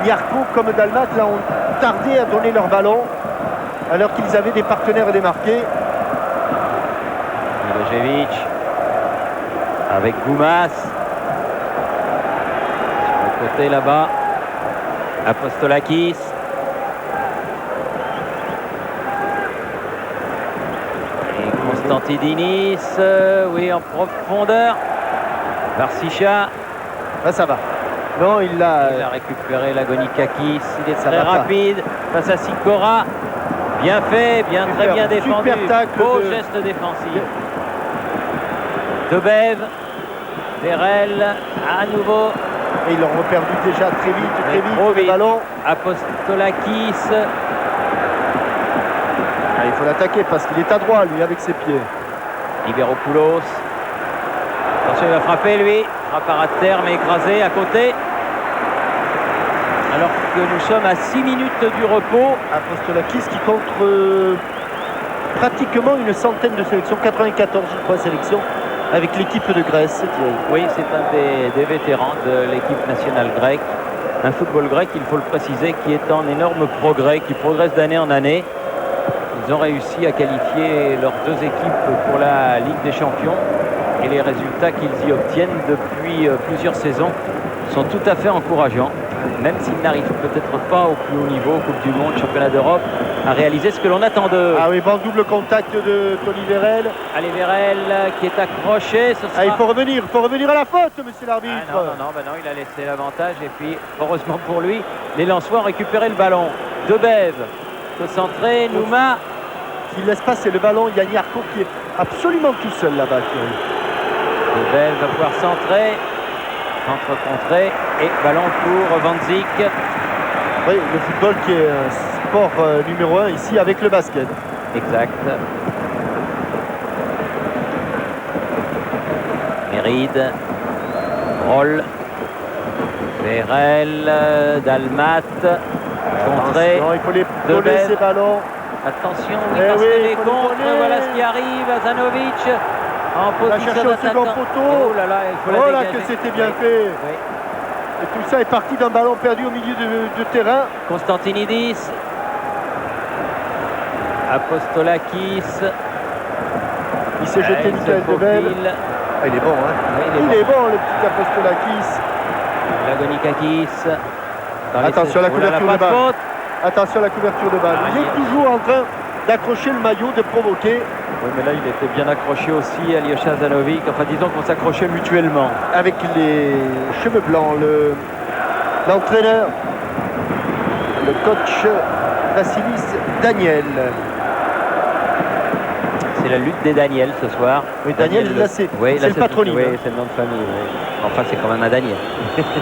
Nyarko comme Dalmat là, ont tardé à donner leur ballon alors qu'ils avaient des partenaires démarqués.
Milojevic avec Goumas. Sur le côté là-bas. Apostolakis. Constantidinis, oui, en profondeur. Barsicha.
Là, ça va. Non, il a
récupéré Lagonikakis. Il est très rapide face à Sikora. Bien fait, très bien défendu. Beau geste défensif. Debev. Verel, à nouveau.
Et ils l'ont perdu déjà très vite, le ballon.
Apostolakis.
Il faut l'attaquer parce qu'il est à droit, lui, avec ses pieds.
Libéropoulos. Attention, il va frapper, lui. Frappe à ras de terre, mais écrasé à côté. Alors que nous sommes à 6 minutes du repos.
Apostolakis qui compte pratiquement une centaine de sélections, 94 je crois sélections, avec l'équipe de Grèce.
Oui, c'est un des vétérans de l'équipe nationale grecque. Un football grec, il faut le préciser, qui est en énorme progrès, qui progresse d'année en année. Ils ont réussi à qualifier leurs deux équipes pour la Ligue des Champions et les résultats qu'ils y obtiennent depuis plusieurs saisons sont tout à fait encourageants, même s'ils n'arrivent peut-être pas au plus haut niveau, Coupe du Monde, Championnat d'Europe, à réaliser ce que l'on attend d'eux.
Ah oui, bon double contact de Tony Verel.
Allez, Verel qui est accroché. Ce sera...
il faut revenir à la faute, monsieur l'arbitre.
Non, il a laissé l'avantage et puis, heureusement pour lui, les Lensois ont récupéré le ballon. Debev peut centrer, Nouma.
Il laisse passer le ballon, il y a Nyarko qui est absolument tout seul là-bas.
Debev va pouvoir centrer. Contre-contré et ballon pour Van Dijk.
Oui, le football qui est un sport numéro 1 ici avec le basket.
Exact. Méride. Roll. Verel. Dalmat. Contré.
Il faut les donner ces ballons.
Attention, parce que les contres, voilà ce qui arrive. Zanovic. En position d'attaquant.
Oh là là, il faut la dégager. Que c'était bien fait.
Oui.
Et tout ça est parti d'un ballon perdu au milieu de terrain.
Constantinidis. Apostolakis.
Il s'est jeté Michael Debev. Il est bon, hein. Oui, il est bon, le petit Apostolakis.
Lagonikakis.
Attention à la couverture de balle. Attention à la couverture de balle. Il est toujours en train d'accrocher le maillot, de provoquer.
Oui, mais là, il était bien accroché aussi, Alyosha Zanovic. Enfin, disons qu'on s'accrochait mutuellement.
Avec les cheveux blancs, l'entraîneur, le coach Vassilis Daniel.
C'est la lutte des Daniel ce soir.
Oui, Daniel, là, c'est le patronyme.
Oui, c'est le nom de famille. Oui. Enfin, c'est quand même un Daniel.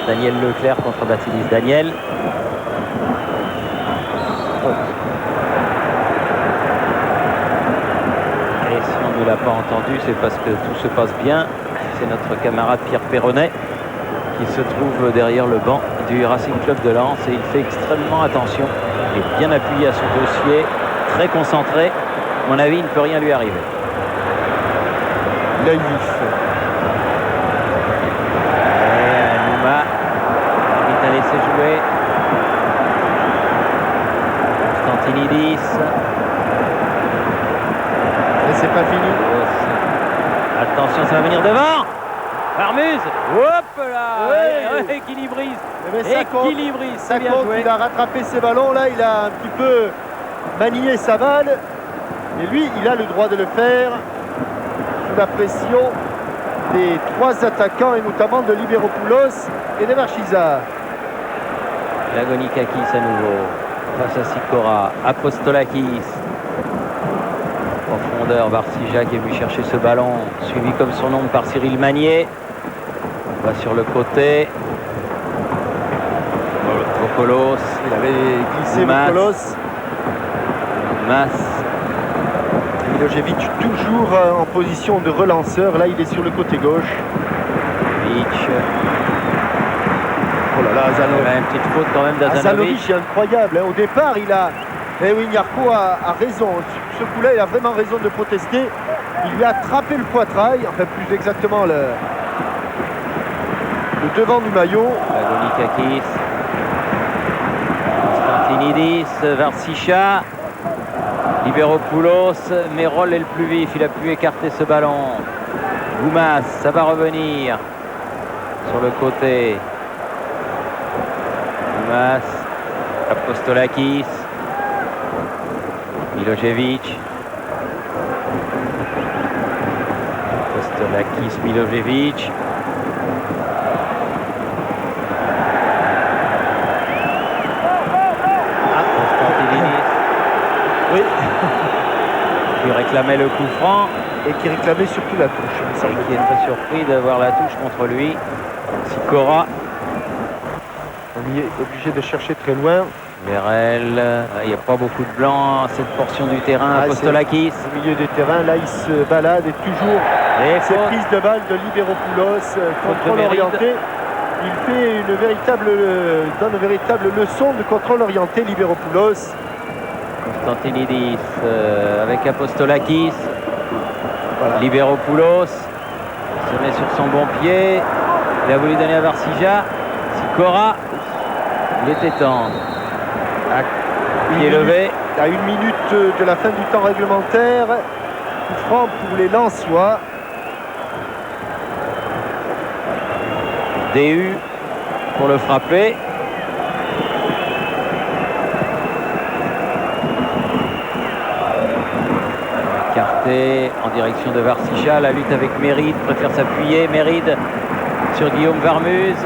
Daniel Leclerc contre Vassilis Daniel. On ne l'a pas entendu, c'est parce que tout se passe bien. C'est notre camarade Pierre Perronnet qui se trouve derrière le banc du Racing Club de Lens et il fait extrêmement attention. Il est bien appuyé à son dossier, très concentré. À mon avis, il ne peut rien lui arriver.
L'œil vif.
Nouma, il a laissé jouer. Constantinidis.
Et c'est pas fini.
Attention, ça équilibriste.
Mais ça compte,
C'est bien joué.
il a rattrapé ses ballons là, il a un petit peu manié sa balle. Et lui, il a le droit de le faire sous la pression des 3 attaquants et notamment de Libéropoulos et de Marchisa.
Lagonikakis à nouveau face à Sikora. Apostolakis. Profondeur, Varsija qui est venu chercher ce ballon, suivi comme son ombre par Cyril Magnier. On va sur le côté. Vokolos.
Il avait glissé Vokolos.
Mas.
Milojevic toujours en position de relanceur. Là, il est sur le côté gauche.
Vic.
Oh là là, Azanovic.
Une petite faute quand même d'Azanovic.
Azanovic est incroyable. Au départ, il a... Eh oui, Nyarko a raison. Ce coup-là, il a vraiment raison de protester. Il lui a attrapé le poitrail, enfin plus exactement le devant du maillot.
Lagonikakis. Constantinidis, Varsija. Libéropoulos, Merol est le plus vif, il a pu écarter ce ballon. Goumas, ça va revenir sur le côté. Goumas, Apostolakis, Milojevic. Apostolakis, Milojevic. Constantinidis.
Oui.
Qui réclamait le coup franc.
Et qui réclamait surtout la touche.
Et qui est pas surpris d'avoir la touche contre lui. Sikora.
On est obligé de chercher très loin.
Verel, il n'y a pas beaucoup de blanc à cette portion du terrain. Apostolakis.
Au milieu du terrain, là il se balade et toujours cette prise de balle de Libéropoulos, contrôle orienté. Il fait donne une véritable leçon de contrôle orienté, Libéropoulos.
Constantinidis avec Apostolakis.
Voilà.
Libéropoulos se met sur son bon pied. Il a voulu donner à Varsija. Sikora. Il était temps. Pied levé.
À 1 minute de la fin du temps réglementaire. Coup franc pour les Lensois.
DU pour le frapper. Écarté en direction de Varsija. La lutte avec Méride. Préfère s'appuyer. Méride sur Guillaume Varmuz.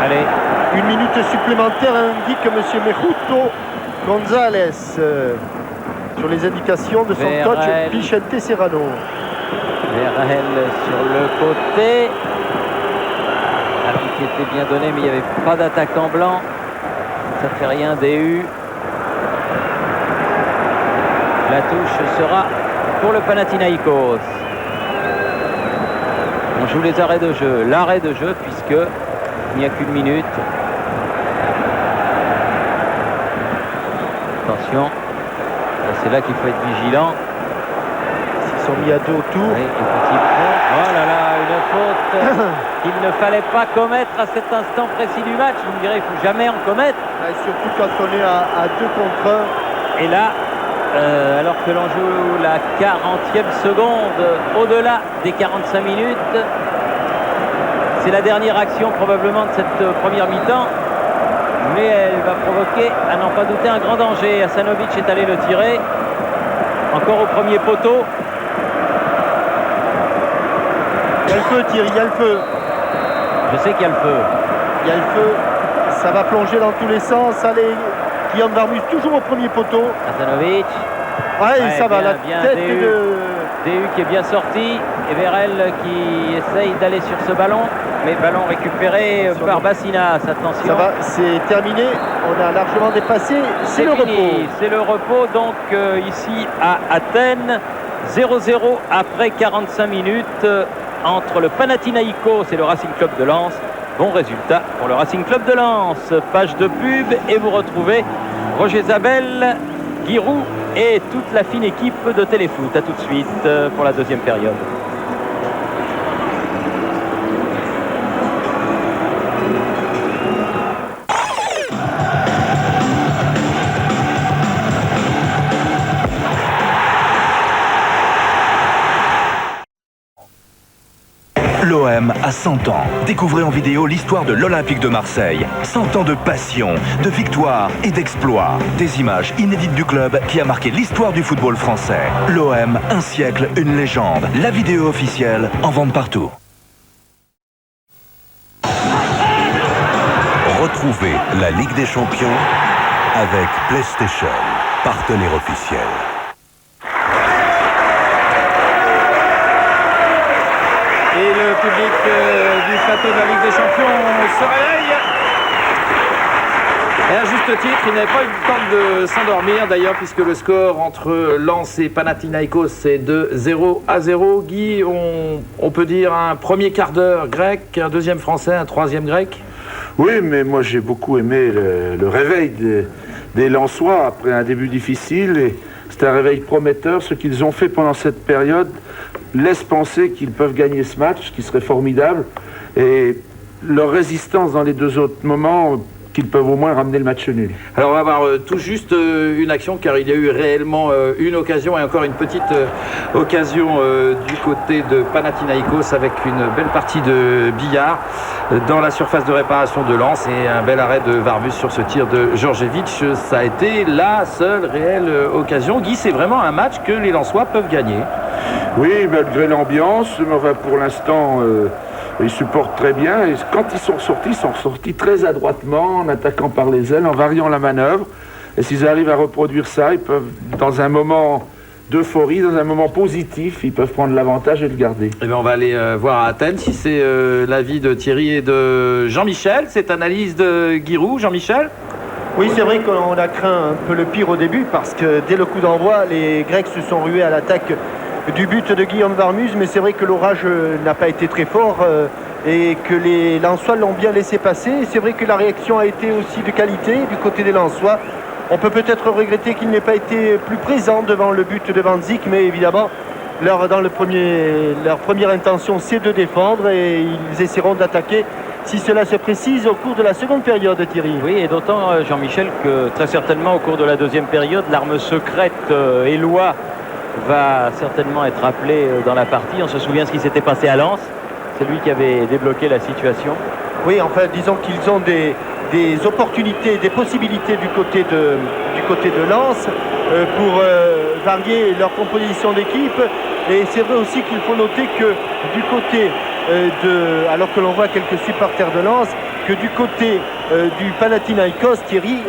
Allez.
1 minute supplémentaire indique M. Mejuto González sur les indications de son coach Vicente Serrano.
Verel sur le côté. Alors qui était bien donné, mais il n'y avait pas d'attaquant blanc. Ça ne fait rien, DU. La touche sera pour le Panathinaïkos. On joue les arrêts de jeu. L'arrêt de jeu, puisque il n'y a qu'une minute. Attention. C'est là qu'il faut être vigilant.
Ils sont mis à deux autour.
Oui, un petit pont. Oh là là, une faute qu'il ne fallait pas commettre à cet instant précis du match. Vous me direz, il ne faut jamais en commettre.
Et surtout quand on est à 2 contre 1.
Et là, alors que l'on joue la 40e seconde, au-delà des 45 minutes, c'est la dernière action probablement de cette première mi-temps. Mais elle va provoquer, à n'en pas douter, un grand danger. Hasanovic est allé le tirer. Encore au premier poteau.
Il y a le feu, Thierry, il y a le feu.
Je sais qu'il y a le feu.
Il y a le feu. Ça va plonger dans tous les sens. Allez, Guillaume Varmuz toujours au premier poteau.
Hasanovic.
Ouais, ça va, la tête
DU qui est bien sorti. Et Verel qui essaye d'aller sur ce ballon. Mais ballon récupéré par Bassinas. Attention.
Ça va, c'est terminé. On a largement dépassé. C'est le repos.
C'est le repos donc ici à Athènes. 0-0 après 45 minutes entre le Panathinaïkos et le Racing Club de Lens. Bon résultat pour le Racing Club de Lens. Page de pub et vous retrouvez Roger Zabel, Giroud et toute la fine équipe de Téléfoot. A tout de suite pour la deuxième période.
L'OM a 100 ans. Découvrez en vidéo l'histoire de l'Olympique de Marseille. 100 ans de passion, de victoire et d'exploit. Des images inédites du club qui a marqué l'histoire du football français. L'OM, un siècle, une légende. La vidéo officielle, en vente partout.
Retrouvez la Ligue des Champions avec PlayStation, partenaire officiel.
Et le public du plateau de la Ligue des Champions se réveille. Et à juste titre, il n'avait pas eu le temps de s'endormir d'ailleurs, puisque le score entre Lens et Panathinaïkos est de 0-0. Guy, on peut dire un premier quart d'heure grec, un deuxième français, un troisième grec.
Oui, mais moi j'ai beaucoup aimé le réveil des Lensois après un début difficile. Et c'est un réveil prometteur. Ce qu'ils ont fait pendant cette période laisse penser qu'ils peuvent gagner ce match, qui serait formidable. Et leur résistance dans les deux autres moments, qu'ils peuvent au moins ramener le match nul.
Alors on va voir tout juste une action, car il y a eu réellement une occasion, et encore une petite occasion du côté de Panathinaïkos, avec une belle partie de billard dans la surface de réparation de Lens, et un bel arrêt de Varmus sur ce tir de Djordjevic. Ça a été la seule réelle occasion. Guy, c'est vraiment un match que les Lensois peuvent gagner.
Oui, malgré l'ambiance, mais enfin, pour l'instant, ils supportent très bien. Et quand ils sont sortis très adroitement, en attaquant par les ailes, en variant la manœuvre. Et s'ils arrivent à reproduire ça, ils peuvent, dans un moment d'euphorie, dans un moment positif, ils peuvent prendre l'avantage et le garder.
Eh bien, on va aller voir à Athènes si c'est l'avis de Thierry et de Jean-Michel. Cette analyse de Giroud, Jean-Michel.
Oui, c'est vrai qu'on a craint un peu le pire au début, parce que dès le coup d'envoi, les Grecs se sont rués à l'attaque du but de Guillaume Varmus, mais c'est vrai que l'orage n'a pas été très fort et que les Lensois l'ont bien laissé passer. C'est vrai que la réaction a été aussi de qualité du côté des Lensois. On peut peut-être regretter qu'il n'ait pas été plus présent devant le but de Van Dijk, mais évidemment, leur première intention, c'est de défendre, et ils essaieront d'attaquer si cela se précise au cours de la seconde période, Thierry.
Oui, et d'autant, Jean-Michel, que très certainement au cours de la deuxième période, l'arme secrète Éloi va certainement être appelé dans la partie. On se souvient ce qui s'était passé à Lens. C'est lui qui avait débloqué la situation.
Oui, enfin, disons qu'ils ont des opportunités, des possibilités du côté de Lens pour varier leur composition d'équipe. Et c'est vrai aussi qu'il faut noter que du côté alors que l'on voit quelques supporters de Lens, que du côté du Panathinaïkos, Thierry,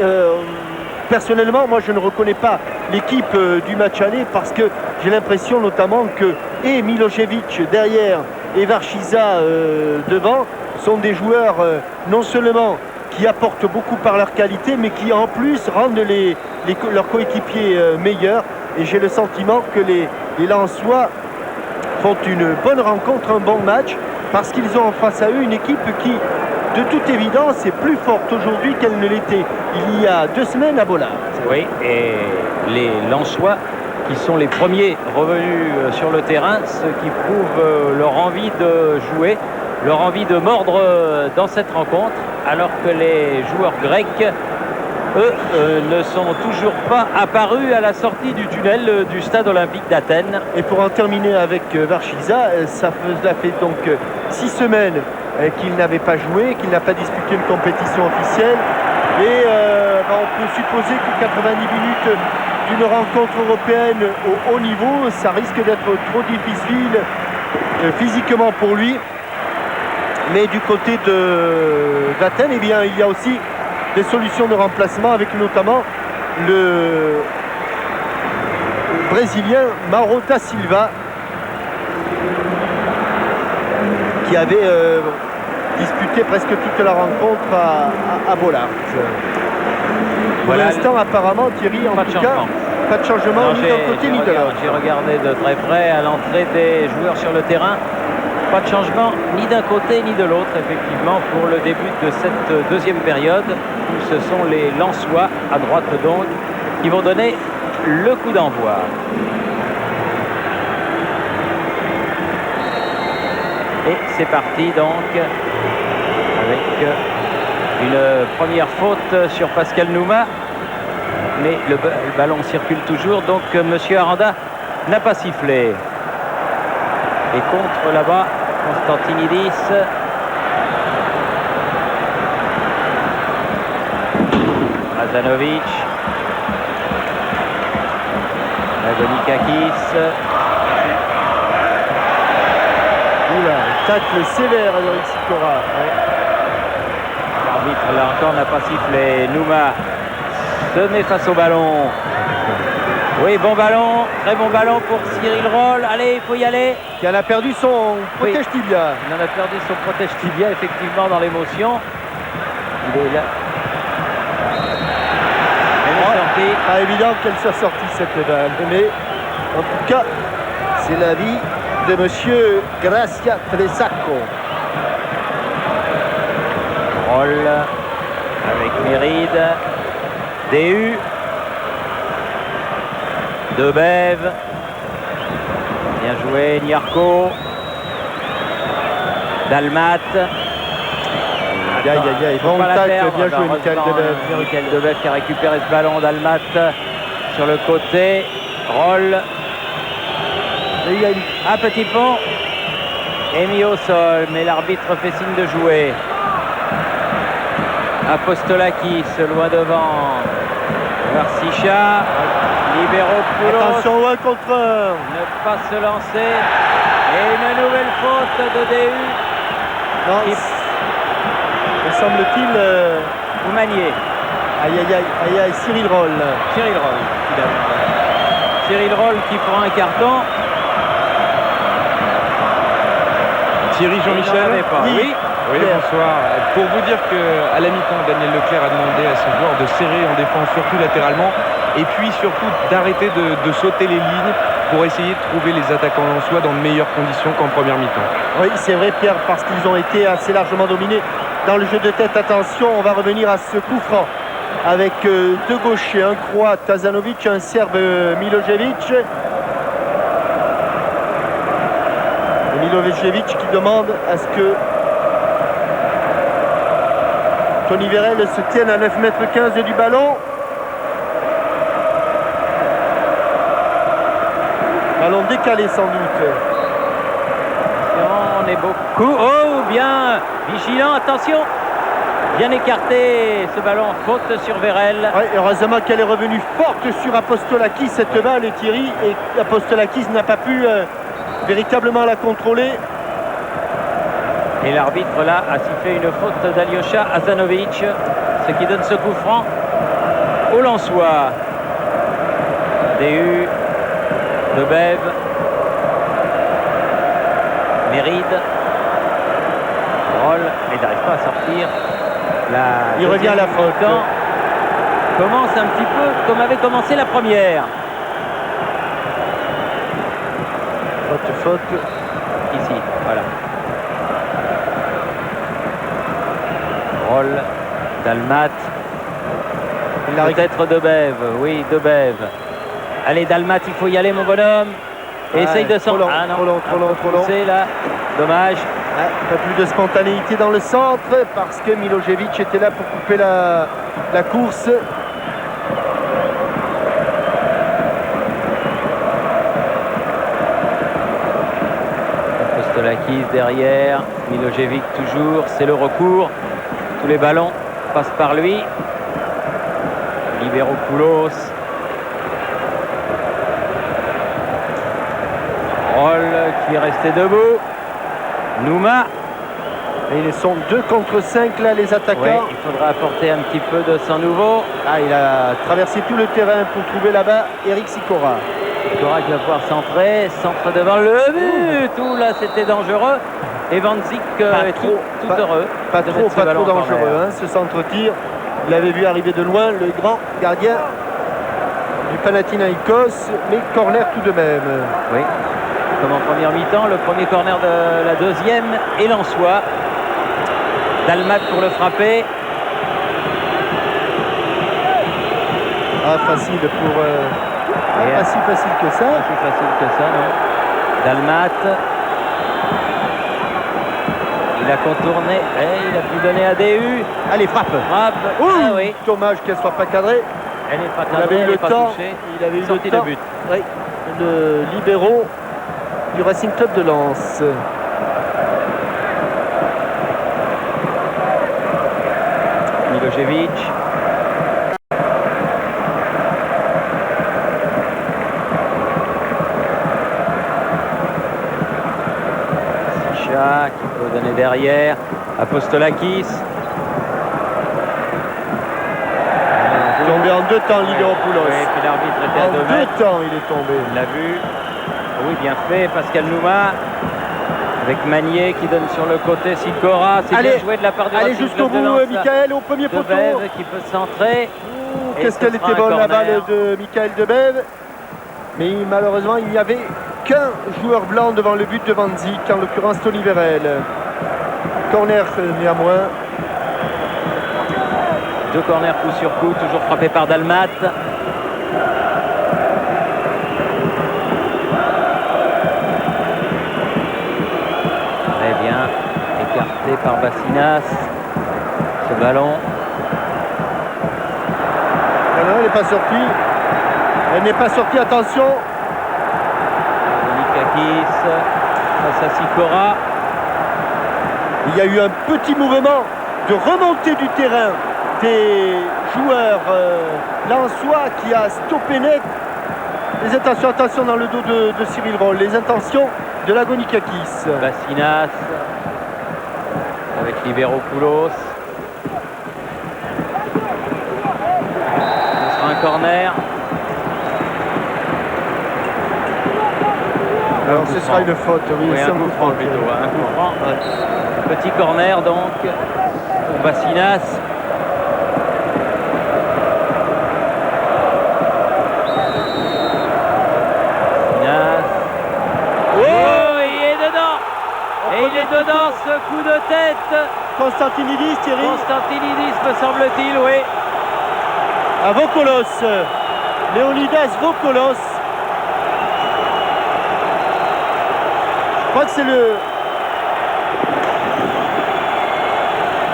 personnellement, moi je ne reconnais pas l'équipe du match aller, parce que j'ai l'impression notamment que Milošević derrière et Varchiza devant sont des joueurs non seulement qui apportent beaucoup par leur qualité, mais qui en plus rendent leurs coéquipiers meilleurs. Et j'ai le sentiment que les Lensois font une bonne rencontre, un bon match, parce qu'ils ont en face à eux une équipe qui, de toute évidence, est plus forte aujourd'hui qu'elle ne l'était il y a 2 semaines à Bollard.
Oui, et les Lensois qui sont les premiers revenus sur le terrain, ce qui prouve leur envie de jouer, leur envie de mordre dans cette rencontre, alors que les joueurs grecs, eux, ne sont toujours pas apparus à la sortie du tunnel du stade olympique d'Athènes.
Et pour en terminer avec Varchiza, ça fait donc 6 semaines qu'il n'avait pas joué, qu'il n'a pas disputé une compétition officielle. Et on peut supposer que 90 minutes d'une rencontre européenne au haut niveau, ça risque d'être trop difficile physiquement pour lui. Mais du côté d'Athènes, eh bien, il y a aussi des solutions de remplacement, avec notamment le Brésilien Mauro da Silva, qui avait disputé presque toute la rencontre à Bollard. Pour l'instant, apparemment, Thierry, en tout cas, pas de changement ni d'un côté ni de l'autre.
J'ai regardé de très près à l'entrée des joueurs sur le terrain. Pas de changement ni d'un côté ni de l'autre, effectivement, pour le début de cette deuxième période, où ce sont les Lensois, à droite donc, qui vont donner le coup d'envoi. Et c'est parti donc, avec une première faute sur Pascal Nouma, mais le ballon circule toujours, donc monsieur Aranda n'a pas sifflé. Et contre là-bas, Constantinidis. Azanovic. Lagonikakis.
Oula, tacle sévère d'Eric Sikora.
L'arbitre là encore n'a pas sifflé. Nouma se met face au ballon. Oui, bon ballon, très bon ballon pour Cyril Roll. Allez, il faut y aller.
Qui en a perdu son protège tibia.
Il en a perdu son protège tibia, effectivement, dans l'émotion. Il est là. Elle est sortie.
Pas évident qu'elle soit sortie cette balle. Mais en tout cas, c'est l'avis de monsieur Gracia Tresacco.
Roll avec Méride. DU. Debève. Bien joué, Niarco. Dalmat.
Bon tacle, bien joué, Michael Debève.
Michael Debève qui a récupéré ce ballon. Dalmat sur le côté. Roll.
Et il y a une...
Un petit pont. Et mis au sol, mais l'arbitre fait signe de jouer. Apostolakis loin devant. Garcia. Libéropoulos.
Attention, 1 contre 1.
Ne pas se lancer. Et une nouvelle faute de DU.
Non,
Qui-
me semble-t-il...
Oumanier.
Aïe, aïe, Cyril Roll.
Cyril Roll. Cyril Roll qui prend un carton.
Thierry
Il n'en
Jean-Michel.
avait pas.
Oui.
Oui.
Oui,
Pierre.
bonsoir. Pour vous dire qu'à la mi-temps, Daniel Leclerc a demandé à ses joueurs de serrer en défense, surtout latéralement, et puis surtout d'arrêter de sauter les lignes pour essayer de trouver les attaquants lensois dans de meilleures conditions qu'en première mi-temps.
Oui, c'est vrai, Pierre, parce qu'ils ont été assez largement dominés dans le jeu de tête. Attention, on va revenir à ce coup franc avec deux gauchers, un croate, Azanovic, un serbe, Milojevic. Et Milojevic qui demande à ce que Tony Vérel se tienne à 9,15 m du ballon. Ballon décalé sans doute.
On est beaucoup. Oh, bien vigilant, attention. Bien écarté ce ballon, faute sur Vérel.
Ouais, heureusement qu'elle est revenue forte sur Apostolakis cette balle, Thierry, et Apostolakis n'a pas pu véritablement la contrôler.
Et l'arbitre là a sifflé une faute d'Alyosha Azanovic, ce qui donne ce coup franc au Lensois. DU, Debève, Méride, Roll, mais il n'arrive pas à sortir.
Il revient à la faute.
Mi-temps commence un petit peu comme avait commencé la première.
Faute.
Ici, voilà. Roll, Dalmat, peut-être Debève, oui, Debève. Allez, Dalmat, il faut y aller, mon bonhomme.
Ouais,
Essaye de s'en...
trop long,
Ah non,
trop long, trop
un
long,
peu
trop long.
poussé, là. Dommage.
Ouais, pas plus de spontanéité dans le centre parce que Milojevic était là pour couper la course.
Apostolakis derrière, Milojevic toujours, c'est le recours. Tous les ballons passent par lui. Libéropoulos. Roll qui est resté debout. Nouma.
Et ils sont 2 contre 5 là, les attaquants.
Ouais, il faudra apporter un petit peu de sang nouveau.
Ah, il a traversé tout le terrain pour trouver là-bas Eric Sikora.
Sikora qui va pouvoir centrer. Centre devant le but. Tout là, c'était dangereux. Et Van Zik est tout heureux.
Pas
de
trop,
mettre ce
pas
ballon
trop
en corner.
dangereux, hein, ce centre-tir. Vous l'avez vu arriver de loin, le grand gardien du Panathinaikos, mais corner tout de même.
Oui, comme en première mi-temps, le premier corner de la deuxième et Lensois. Dalmat pour le frapper.
Ah, facile pour... pas si facile que ça.
Pas plus facile que ça, non. Dalmat. Il a contourné et il a pu donner à DU.
Allez, frappe.
Frappe.
Ouh,
Ah oui.
dommage qu'elle ne soit pas cadrée.
Elle n'est pas
Il avait
cadrée,
eu
elle
le
n'est pas
temps.
touchée.
Il avait eu
Sortie
le
de
temps.
but.
Oui, le libéraux du Racing Club de Lens.
Milojevic. Sicha qui peut donner derrière. Apostolakis.
Tombé en 2 temps, Libéropoulos.
Oui, puis l'arbitre était à 2
En 2
mètres.
temps, il est tombé.
Il l'a vu. Oui, bien fait. Pascal Nouma. Avec Magnier qui donne sur le côté. Sicora. C'est bien joué de la part du
Allez
Racing
jusqu'au
Club de
bout,
Lens.
Michael, au premier poteau.
Debève qui peut centrer. Et
Qu'est-ce
ce
qu'elle
sera
était
un
bonne la
corner.
balle de Michael Debève. Mais malheureusement, il n'y avait qu'un joueur blanc devant le but de Van Dijk, en l'occurrence Tony Vérel. Corner néanmoins.
2 corners coup sur coup, toujours frappé par Dalmat. Très bien, écarté par Bassinas. Ce ballon.
Non, elle n'est pas sortie. Elle n'est pas sortie, attention.
Nikakis face à Sicora.
Il y a eu un petit mouvement de remontée du terrain des joueurs lensois qui a stoppé net les intentions. Attention dans le dos de Cyril Roll. Les intentions de Lagonikakis.
Bassinas avec Libéropoulos. Ce sera un corner.
Alors ce sera une faute. Oui,
Oui,
c'est
un coup franc plutôt. Un coup franc. Petit corner donc pour Bassinas. Oh, il est dedans. Et il est dedans ce coup de tête.
Constantinidis, Thierry.
Constantinidis me semble-t-il, oui.
À Vokolos. Léonidas Vokolos. Je crois que c'est le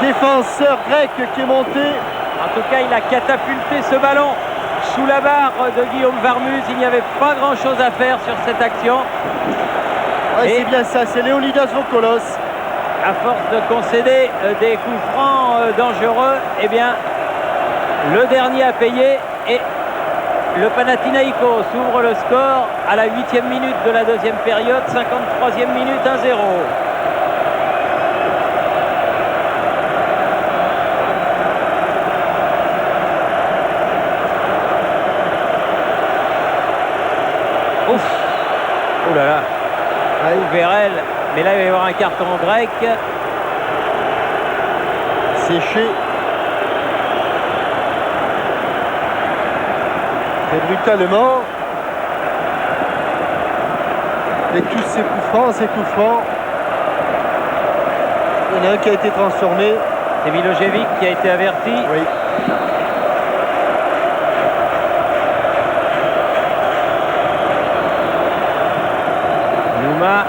défenseur grec qui est monté.
En tout cas, il a catapulté ce ballon sous la barre de Guillaume Varmus. Il n'y avait pas grand-chose à faire sur cette action.
Ouais,
Et-
c'est bien ça, c'est Léonidas Vokolos.
À force de concéder des coups francs dangereux, eh bien, le dernier a payé et le Panathinaïkos ouvre le score à la 8e minute de la deuxième période, 53e minute, 1-0. Ouf! Oh là là! Vérel, mais là il va y avoir un carton grec.
Séché. Et brutalement. Et tous ces coups francs, ces coups francs. Il y en a un qui a été transformé.
C'est Milojevic qui a été averti.
Oui.
Nouma.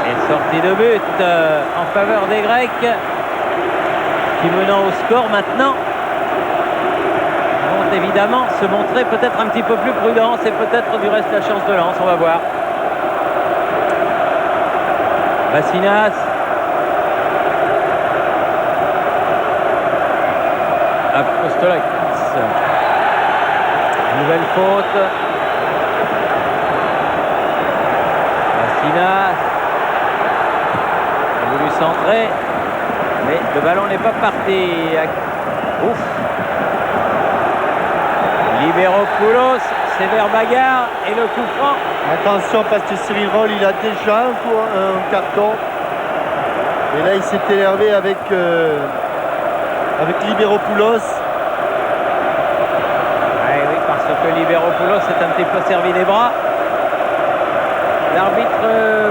Et sortie de but en faveur des Grecs qui menant au score maintenant vont évidemment se montrer peut-être un petit peu plus prudents. C'est peut-être du reste la chance de Lens, on va voir. Bassinas. Apostolakis. Nouvelle faute. Bassinas a voulu centrer, mais le ballon n'est pas parti. Ouf. Libéropoulos, sévère bagarre et le coup franc.
Attention parce que Cyril Roll, il a déjà un carton. Et là, il s'est énervé avec Libéropoulos.
Oui, parce que Libéropoulos s'est un petit peu servi des bras. L'arbitre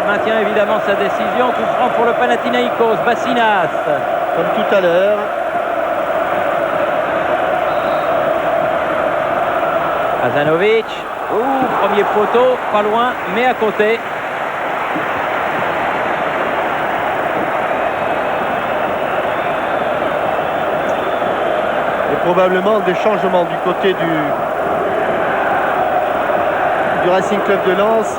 maintient évidemment sa décision. Coup franc pour le Panathinaïkos. Bassinas.
Comme tout à l'heure.
Azanovic. Premier poteau, pas loin, mais à côté.
Et probablement des changements du côté du Racing Club de Lens.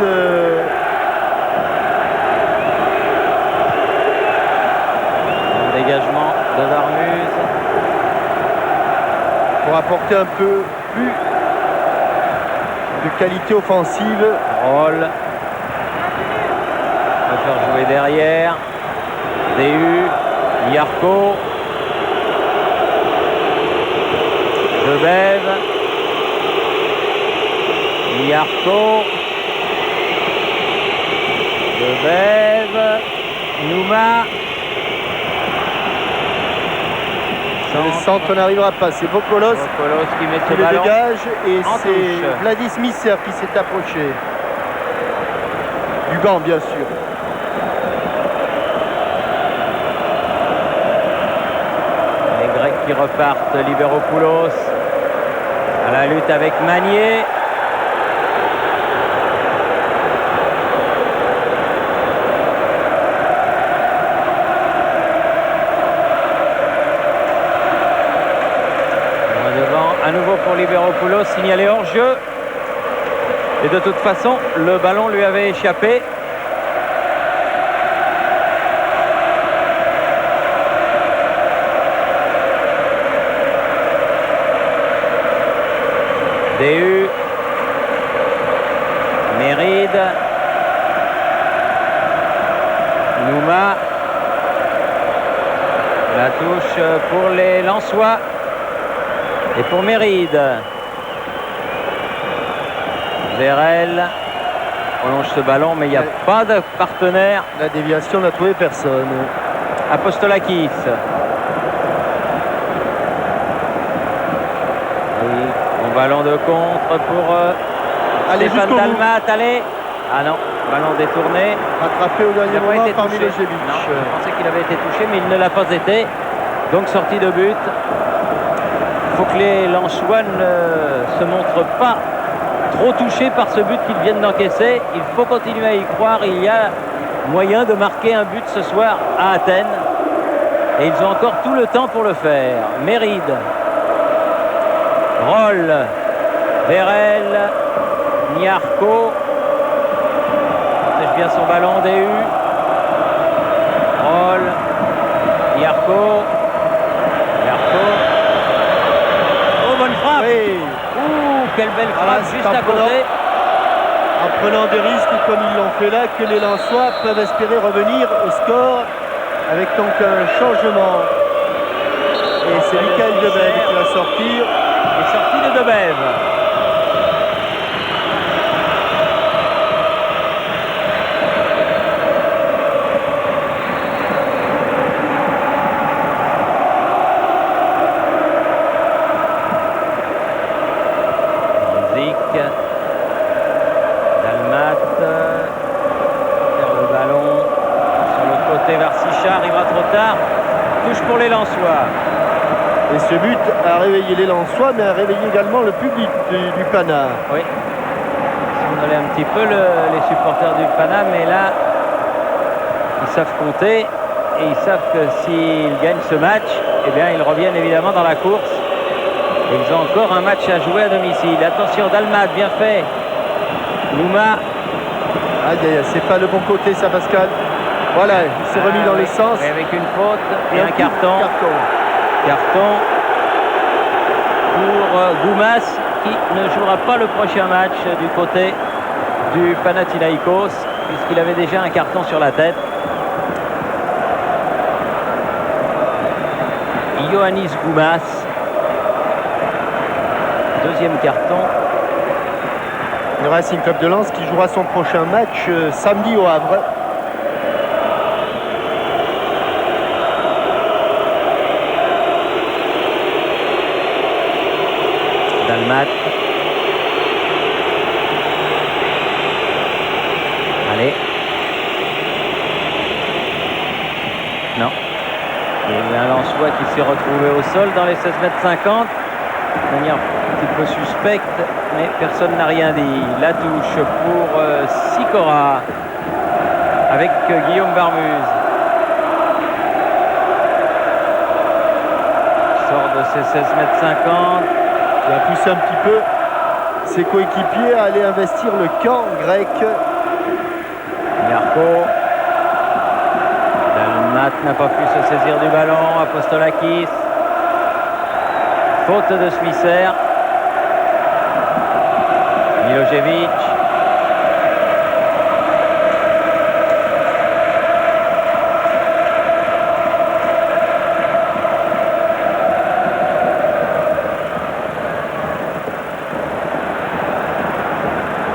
Dégagement de Varmus.
pour apporter un peu plus de qualité offensive.
Roll. On va faire jouer derrière. DU. Yarko. Debev. Yarko. Debev. Nouma.
Le centre n'arrivera pas. C'est Bokolos
Qui met
qui
ce
le
ballon.
dégage et
en
c'est
touche.
Vladis Misser qui s'est approché. Du banc, bien sûr.
Les Grecs qui repartent. Liberopoulos à la lutte avec Magnier. À nouveau pour Liberopoulos, signalé hors jeu. Et de toute façon, le ballon lui avait échappé. DU. Méride. Nouma. La touche pour les Lensois. Et pour Méride. Vérel prolonge ce ballon, mais il n'y a pas de partenaire.
La déviation n'a trouvé personne.
Apostolakis. Oui, bon ballon de contre pour
Allez,
Stéphane
jusqu'au bout.
Dalmat. Allez. Ah non, ballon détourné.
Rattrapé au
Il n'a
dernier
pas
moment
été
par
touché.
Milosevic.
Non, je pensais qu'il avait été touché, mais il ne l'a pas été. Donc sortie de but. Il faut que les Lensois ne se montrent pas trop touchés par ce but qu'ils viennent d'encaisser. Il faut continuer à y croire. Il y a moyen de marquer un but ce soir à Athènes. Et ils ont encore tout le temps pour le faire. Méride. Roll. Vérel. Niarco. Protège bien son ballon. DU. Roll. Niarco. Bonne frappe.
Oui.
Ouh, quelle belle frappe
c'est
juste
en
à côté.
En prenant des risques comme ils l'ont fait là, que les Lensois peuvent espérer revenir au score avec donc un changement. Et c'est Michael Debev qui va sortir.
Et sortie de Debev. Dalmat perd le ballon sur le côté vers Sichard, arrivera trop tard. Touche pour les Lensois.
Et ce but a réveillé les Lensois, mais a réveillé également le public du Pana.
Oui. Somnolait un petit peu les supporters du Pana, mais là, ils savent compter et ils savent que s'ils gagnent ce match, eh bien, ils reviennent évidemment dans la course. Et ils ont encore un match à jouer à domicile. Attention, Dalmat, bien fait. Nouma.
Aïe, aïe, c'est pas le bon côté, ça, Pascal. Voilà, il s'est remis dans
oui.
les sens.
Et avec une faute et un
coup,
carton. Carton pour Goumas, qui ne jouera pas le prochain match du côté du Panathinaïkos, puisqu'il avait déjà un carton sur la tête. Ioannis Goumas. Deuxième carton.
Le Racing Club de Lens qui jouera son prochain match samedi au Havre.
Dalmat. Allez. Non. Il y a un Lensois qui s'est retrouvé au sol dans les 16,50 m. De manière un petit peu suspecte, mais personne n'a rien dit. La touche pour Sikora avec Guillaume Barmuse. Sort de ses 16,50 m.
Il a poussé un petit peu ses coéquipiers à aller investir le camp grec.
Yarko. Dalmat n'a pas pu se saisir du ballon. Apostolakis. Faute de Smisser. Milojevic.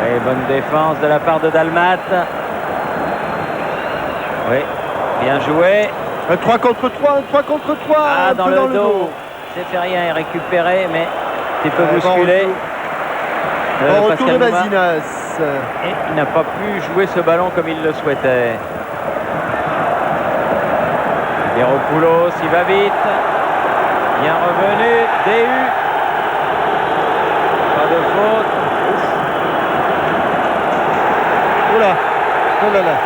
Et bonne défense de la part de Dalmat. Oui, bien joué.
Un 3 contre 3, un 3 contre 3.
Ah, dans le dos. Seferien est récupéré, mais un petit peu bousculé.
Bon retour de
Pascal
Bazinas.
Et il n'a pas pu jouer ce ballon comme il le souhaitait. Deropoulos, il va vite. Bien revenu. DU. Pas de faute.
Oula. Oh là là.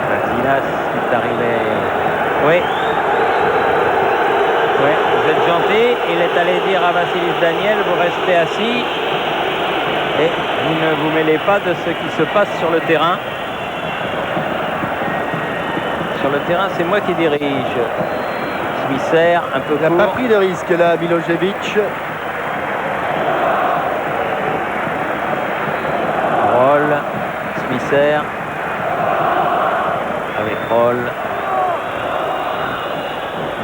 Bazinas est arrivé. Oui. Oui, vous êtes gentil. Il est allé dire à Vassilis Daniel, vous restez assis et vous ne vous mêlez pas de ce qui se passe sur le terrain. Sur le terrain, c'est moi qui dirige. Smisser, un peu
Il n'a
court.
pas pris de risque là, Milojevic.
Roll, Smisser. Avec Roll.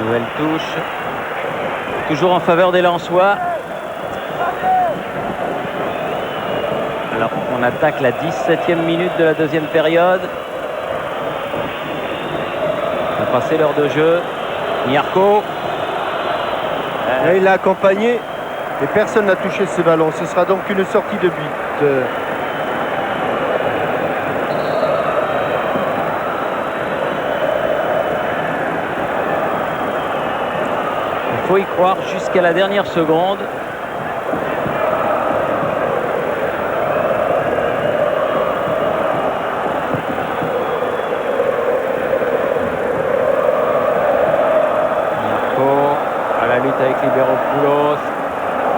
Nouvelle touche. Toujours en faveur des Lensois. Alors on attaque la 17e minute de la deuxième période. On a passé l'heure de jeu. Nyarko.
Là, il l'a accompagné et personne n'a touché ce ballon. Ce sera donc une sortie de but.
Il faut y croire jusqu'à la dernière seconde. Nyarko à la lutte avec Liberopoulos.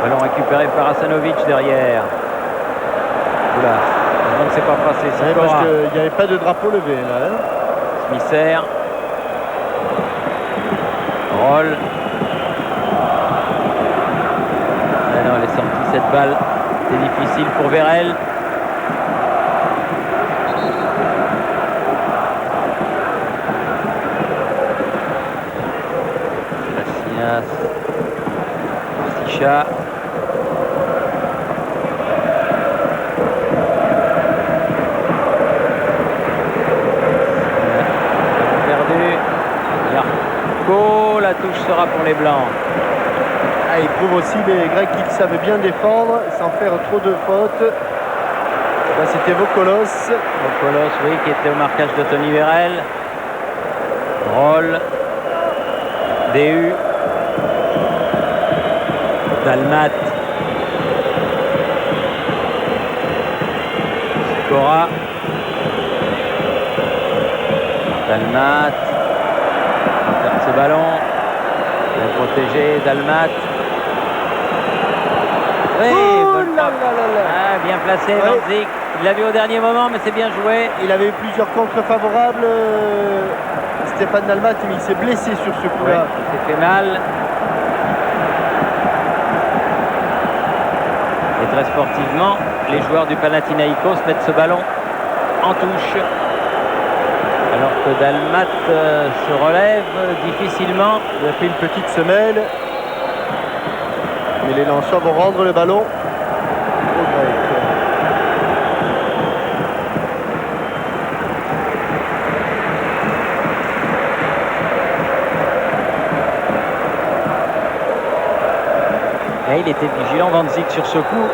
Ballon récupéré par Hasanovic derrière. Oula, donc c'est pas passé.
Ouais, parce qu'il n'y avait pas de drapeau levé là. Hein.
Smisser. Roll. Ah non, elle est sortie cette balle. C'est difficile pour Vérel. Bassinas. Sicha. Perdu. Nyarko. La touche sera pour les Blancs.
Ah, il prouve aussi les Grecs qu'ils savent bien défendre sans faire trop de fautes. Là, c'était Vokolos.
Vokolos, oui, qui était au marquage de Tony Vérel. Roll. DU. Dalmat. Sikora. Dalmat. On perd ce ballon. Bien protégé, Dalmat. Oui,
Oh
bonne
là
frappe.
là là là.
Ah, bien placé,
Ouais.
Mandzik. Il l'a vu au dernier moment, mais c'est bien joué.
Il avait eu plusieurs contres favorables. Stéphane Dalmat, mais il s'est blessé sur ce
Ouais,
coup-là.
il s'est fait mal. Et très sportivement, les joueurs du Panathinaïkos mettent ce ballon en touche. Alors que Dalmat se relève difficilement.
Il a fait une petite semelle. Mais les lanceurs vont rendre le ballon aux Grecs.
Et il était vigilant, Van Zik, sur ce coup.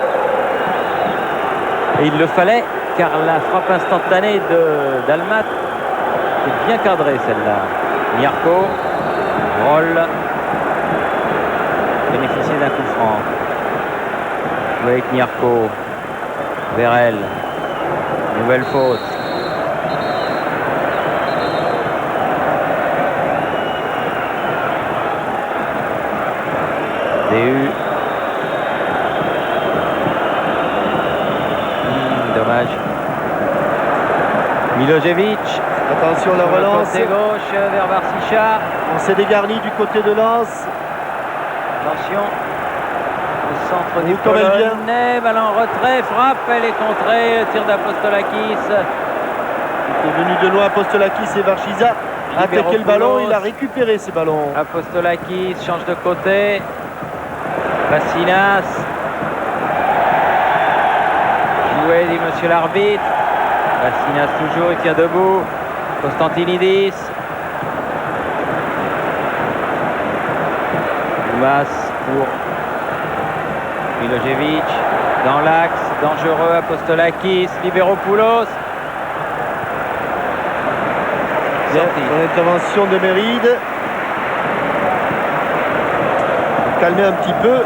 Et il le fallait, car la frappe instantanée de Dalmat est bien cadrée, celle-là. Nyarko, Roll, bénéficier d'un coup franc. Joué avec Nyarko, Vérel, nouvelle faute. DU. Dommage. Milojevic.
Attention la relance.
Côté gauche vers Varsicha.
On s'est dégarni du côté de Lens.
Attention. Au centre du
Comme elle vient.
Polonais. Ballon en retrait. Frappe. Elle est contrée. Le tir d'Apostolakis.
Il est venu de loin Apostolakis et Varchiza. Attaquer le ballon. Il a récupéré ces ballons.
Apostolakis change de côté. Vassinas. Joué, dit monsieur l'arbitre. Vassinas toujours, il tient debout. Constantinidis. Dumas pour Milojevic. Dans l'axe, dangereux, Apostolakis. Libéropoulos.
L'intervention de Méride. Calmer un petit peu.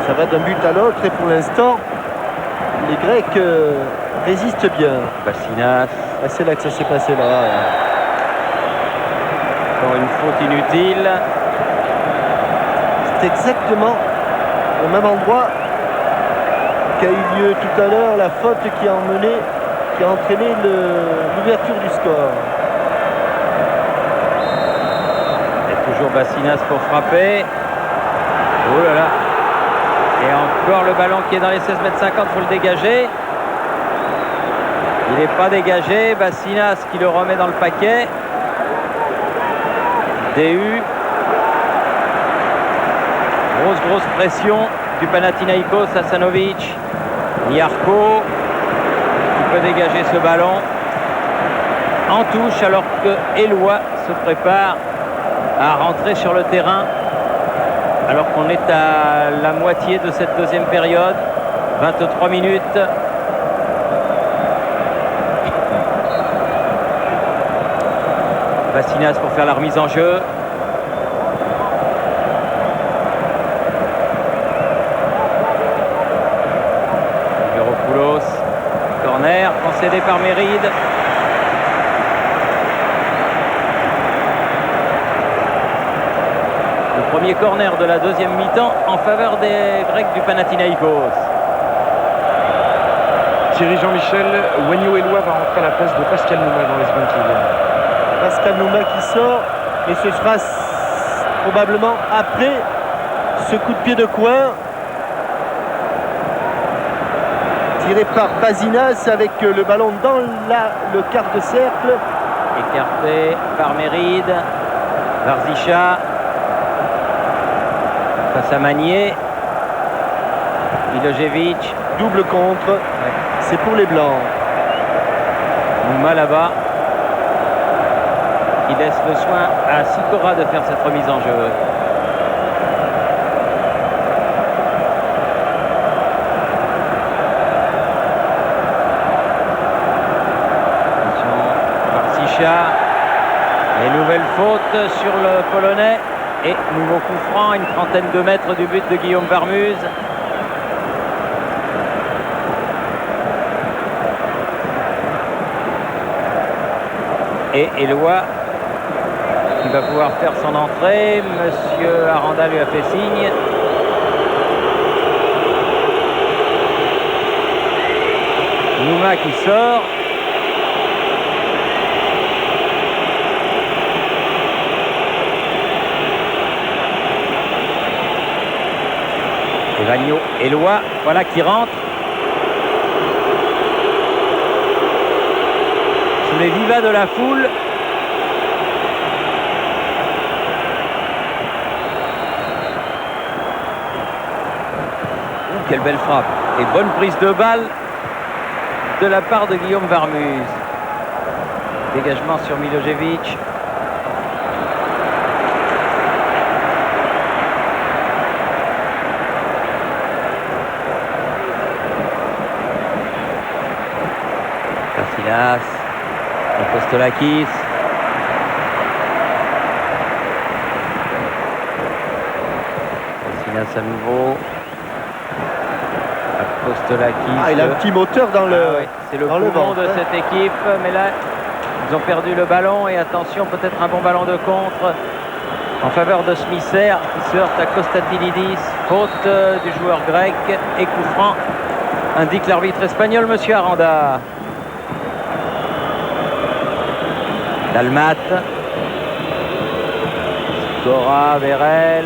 Ça va d'un but à l'autre et pour l'instant, les Grecs résistent bien.
Vassinas.
C'est là que ça s'est passé là.
Encore une faute inutile.
C'est exactement au même endroit qu'a eu lieu tout à l'heure la faute qui a entraîné l'ouverture du score.
Et toujours Vassinas pour frapper. Oh là là. Et encore le ballon qui est dans les 16,50 m, il faut le dégager. Il n'est pas dégagé. Vassinas qui le remet dans le paquet. DU. Grosse pression du Panathinaikos. Hasanovic. Yarko qui peut dégager ce ballon. En touche alors que Eloi se prépare à rentrer sur le terrain. Alors qu'on est à la moitié de cette deuxième période. 23 minutes. Vassinas pour faire la remise en jeu. Libéropoulos. Corner concédé par Méride. Premier corner de la deuxième mi-temps en faveur des Grecs du Panathinaikos.
Thierry Jean-Michel, Wagno Eloi va rentrer à la place de Pascal Nouma dans les secondes qui viennent.
Pascal Nouma qui sort et ce sera probablement après ce coup de pied de coin tiré par Vassinas avec le ballon dans le quart de cercle.
Écarté par Méride. Varzicha. Face à Magnier. Milojevic.
Double contre.
Ouais.
C'est pour les Blancs.
Nouma là-bas. Il laisse le soin à Sikora de faire cette remise en jeu. Varzicha. Et nouvelle faute sur le Polonais. Et nouveau coup franc, une trentaine de mètres du but de Guillaume Varmuse. Et Eloi qui va pouvoir faire son entrée. Monsieur Aranda lui a fait signe. Nouma qui sort. Vagno, Eloi, voilà qui rentre. Sous les vivas de la foule. Quelle belle frappe. Et bonne prise de balle de la part de Guillaume Varmuse. Dégagement sur Milojevic. Vassinas, Apostolakis. Vassinas à nouveau. Apostolakis.
Il a un petit moteur dans le
oui. C'est le poumon de cette équipe. Mais là, ils ont perdu le ballon. Et attention, peut-être un bon ballon de contre en faveur de Smisser qui se heurte à Constantinidis. Faute du joueur grec et coup franc, indique l'arbitre espagnol, monsieur Aranda. Dalmat. Cora, Vérel.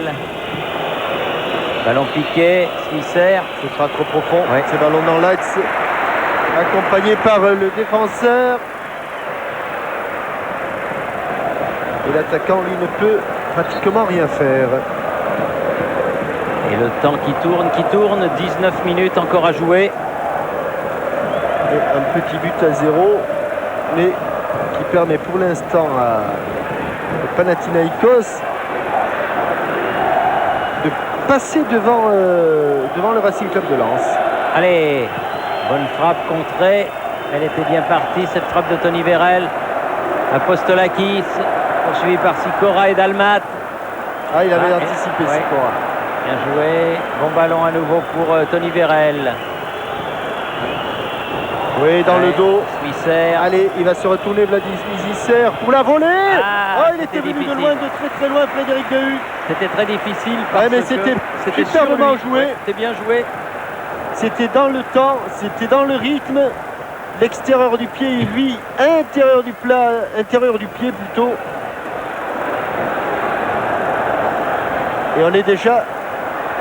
Ballon piqué, Smisser.
Ce sera trop profond.
Oui.
Ce ballon dans l'axe, accompagné par le défenseur. Et l'attaquant, lui, ne peut pratiquement rien faire.
Et le temps qui tourne, 19 minutes encore à jouer.
Et un petit but à 0, mais qui permet pour l'instant à Panathinaïkos de passer devant le Racing Club de Lens.
Allez, bonne frappe contrée. Elle était bien partie, cette frappe de Tony Vérel. Apostolakis, poursuivi par Sikora et Dalmat.
Ah, il avait anticipé
ouais.
Sikora.
Bien joué. Bon ballon à nouveau pour Tony Vérel.
Oui, dans le dos.
Smisser.
Allez, il va se retourner Vladimir Smisser pour la volée.
Ah,
il était venu
difficile.
de loin, de très très loin, Frédéric Dehu.
C'était très difficile parce
mais
que
c'était superbement
sur lui.
joué.
Ouais, c'était bien joué.
C'était dans le temps, c'était dans le rythme. L'extérieur du pied et lui, intérieur du pied plutôt. Et on est déjà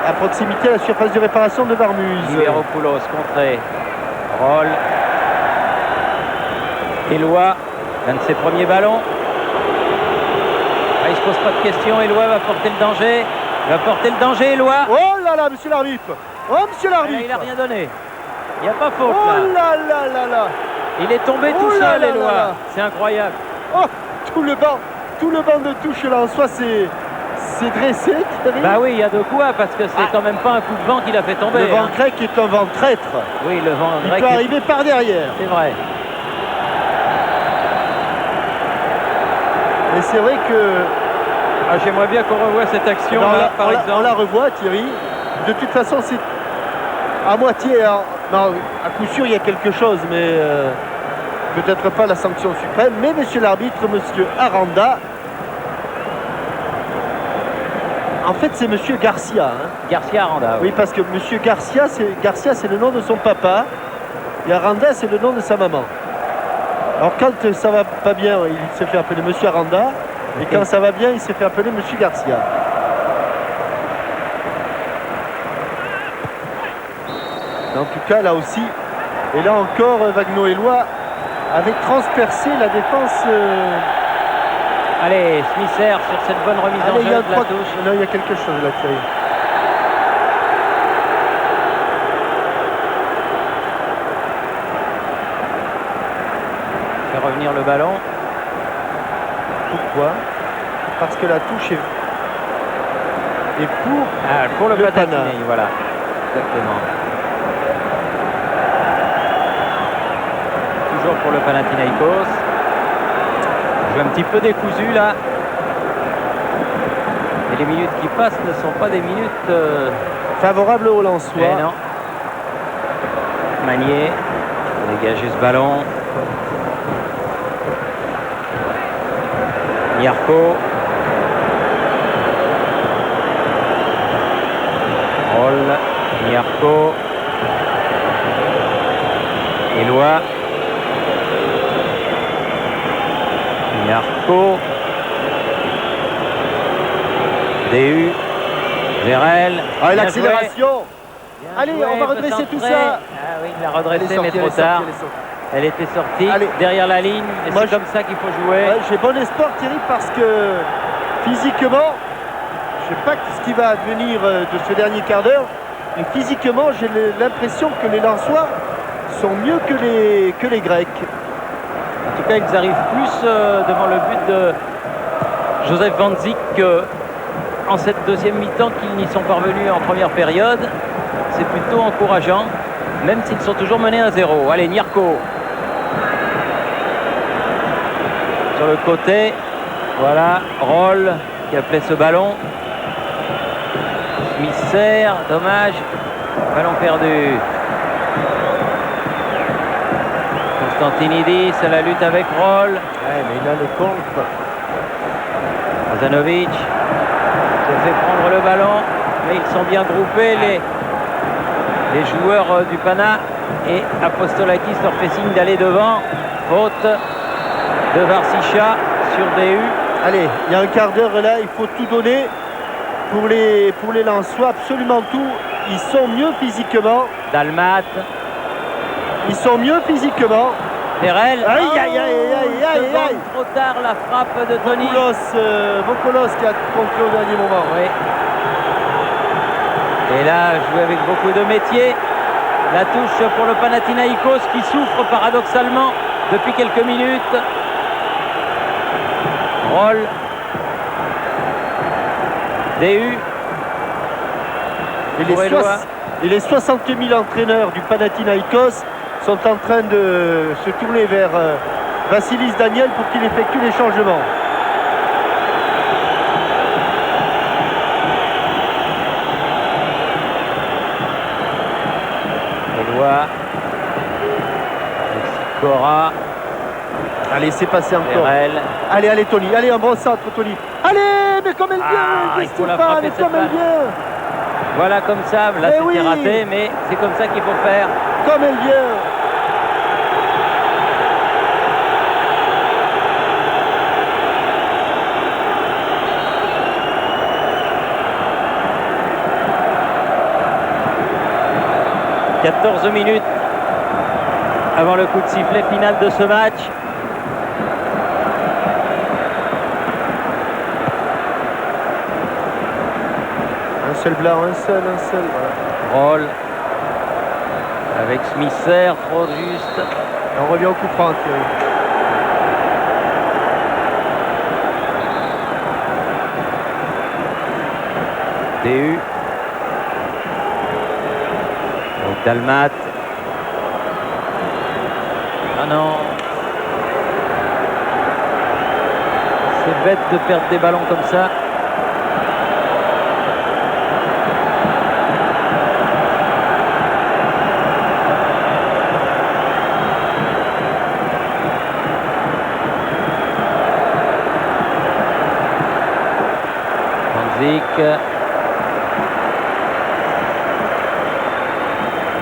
à proximité à la surface de réparation de Varmuz.
Liberopoulos contré. Roll. Eloi, l'un de ses premiers ballons. Ah, il ne se pose pas de questions. Eloi va porter le danger. Il va porter le danger, Eloi.
Oh là là, monsieur l'arbitre. Oh, monsieur l'arbitre.
Il n'a rien donné. Il n'y a pas faute
Oh
là.
là là là là.
Il est tombé tout
Oh là
seul,
là
Eloi.
là là.
C'est incroyable.
Oh, tout le banc de touche là en soi, c'est dressé.
Bah oui, il y a de quoi, parce que c'est quand même pas un coup de vent qui l'a fait tomber.
Le vent
hein.
grec est un vent traître.
Oui, le vent
Il
grec.
peut arriver par derrière.
C'est vrai.
Mais c'est vrai que
Ah, j'aimerais bien qu'on revoie cette action là, par exemple.
on la revoit, Thierry. De toute façon, c'est à moitié. Non, à coup sûr, il y a quelque chose, mais peut-être pas la sanction suprême. Mais monsieur l'arbitre, monsieur Aranda. En fait, c'est monsieur Garcia. Hein.
Garcia Aranda.
Oui, parce que monsieur Garcia, c'est le nom de son papa. Et Aranda, c'est le nom de sa maman. Alors, quand ça va pas bien, il se fait appeler monsieur Aranda. Et quand ça va bien, il se fait appeler monsieur Garcia. En tout cas, là aussi, et là encore, Wagno Eloi avait transpercé la défense.
Allez, Smisser sur cette bonne remise en
il y a
jeu de la touche.
là, il y a quelque chose là, Thierry.
Fait revenir le ballon.
Pourquoi? Parce que la touche est pour
le
le Pana.
Panathinaïkos, voilà. Exactement. Toujours pour le Panathinaïkos. Joue un petit peu décousu là. Et les minutes qui passent ne sont pas des minutes
favorable au Lensois.
non. Magnier dégager ce ballon. Niarko. Roll. Niarko. Eloi. Niarko. Dehu. Vérel.
Ah, l'accélération. Allez, on va redresser tout ça.
Ah oui, il l'a redressé, mais trop tard. Elle était sortie
Allez.
derrière la ligne. Et
Moi,
c'est comme ça qu'il faut jouer.
Ouais, j'ai bon espoir, Thierry, parce que physiquement, je ne sais pas ce qui va advenir de ce dernier quart d'heure, mais physiquement, j'ai l'impression que les Lensois sont mieux que les Grecs.
En tout cas, ils arrivent plus devant le but de Joseph Van Zik en cette deuxième mi-temps qu'ils n'y sont parvenus en première période. C'est plutôt encourageant, même s'ils sont toujours menés à 0. Allez, Niarko. Sur le côté, voilà, Roll qui appelait ce ballon. Smisser, dommage, ballon perdu. Constantinidis à la lutte avec Roll.
Ouais, mais il a le contre.
Azanovic se fait prendre le ballon, mais ils sont bien groupés, les joueurs du Pana, et Apostolakis leur fait signe d'aller devant. Faute de Varsicha. sur DU.
Allez, il y a un quart d'heure là, il faut tout donner pour les Lensois, absolument tout. Ils sont mieux physiquement.
Dalmat.
Ils sont mieux physiquement.
Terrell.
Aïe, aïe, aïe, aïe, aïe, aïe.
Trop tard la frappe de Tony.
Vokolos qui a contré au dernier moment.
Oui. Et là, joué avec beaucoup de métier. La touche pour le Panathinaïkos qui souffre paradoxalement depuis quelques minutes. Roll. DU.
Et les 60 000 entraîneurs du Panathinaïkos sont en train de se tourner vers Vassilis Daniel pour qu'il effectue les changements.
Eloi. Cora.
Allez, c'est passé encore.
Terrell.
Allez, Tony. Allez, un bon centre, Tony. Allez, mais comme elle vient,
il faut la frapper, cette
comme elle vient.
Voilà, comme ça. Là, c'était raté, mais c'est comme ça qu'il faut faire.
Comme elle vient. «
14 minutes avant le coup de sifflet final de ce match.
Un seul blanc, un seul. Voilà.
Roll avec Smisser, trop juste.
Et on revient au coup franc, Thierry.
DU. Donc Dalmat. Ah non. C'est bête de perdre des ballons comme ça.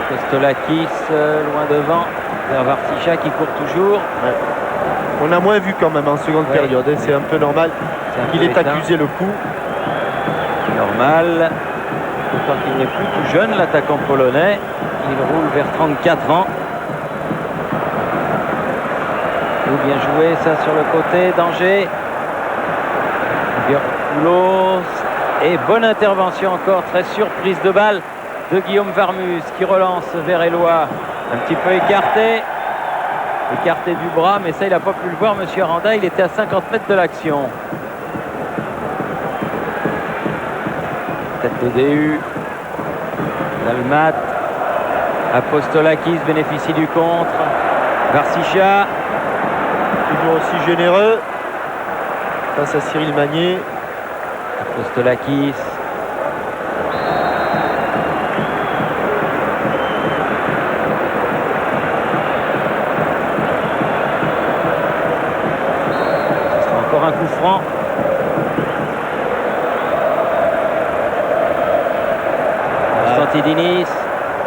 Kostolakis loin devant vers Varticha qui court toujours.
Ouais. On a moins vu quand même en seconde période, hein. C'est un peu normal qu'il ait accusé le coup.
Normal, autant qu'il n'est plus tout jeune, l'attaquant polonais. Il roule vers 34 ans. Tout bien joué, ça sur le côté, danger. Björkoulos. Et bonne intervention encore, très surprise de balle de Guillaume Varmus qui relance vers Eloi. Un petit peu écarté du bras, mais ça il n'a pas pu le voir, monsieur Aranda, il était à 50 mètres de l'action. Tête de DU. Dalmat. Apostolakis bénéficie du contre. Varsicha.
Toujours aussi généreux face à Cyril Magnier.
Apostolakis. Ce sera encore un coup franc. Constantidinis.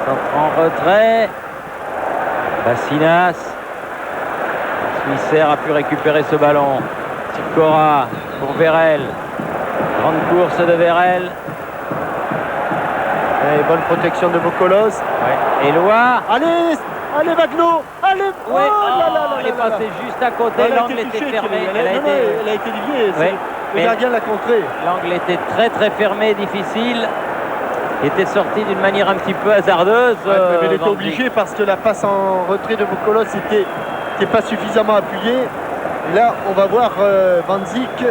Centre en retrait. Bassinas. Smisser a pu récupérer ce ballon. Sikora pour Vérel. Grande course de Vérel.
Et bonne protection de Vokolos.
Ouais. Eloi.
Allez Wagno. Allez.
Ouais. Elle est passée juste à côté. L'angle était fermé.
Elle a été déviée.
Ouais.
Le gardien l'a contré.
L'angle était très fermé, difficile. Il était sorti d'une manière un petit peu hasardeuse.
Mais il était obligé parce que la passe en retrait de Vokolos n'était pas suffisamment appuyée. Et là, on va voir Van Zik.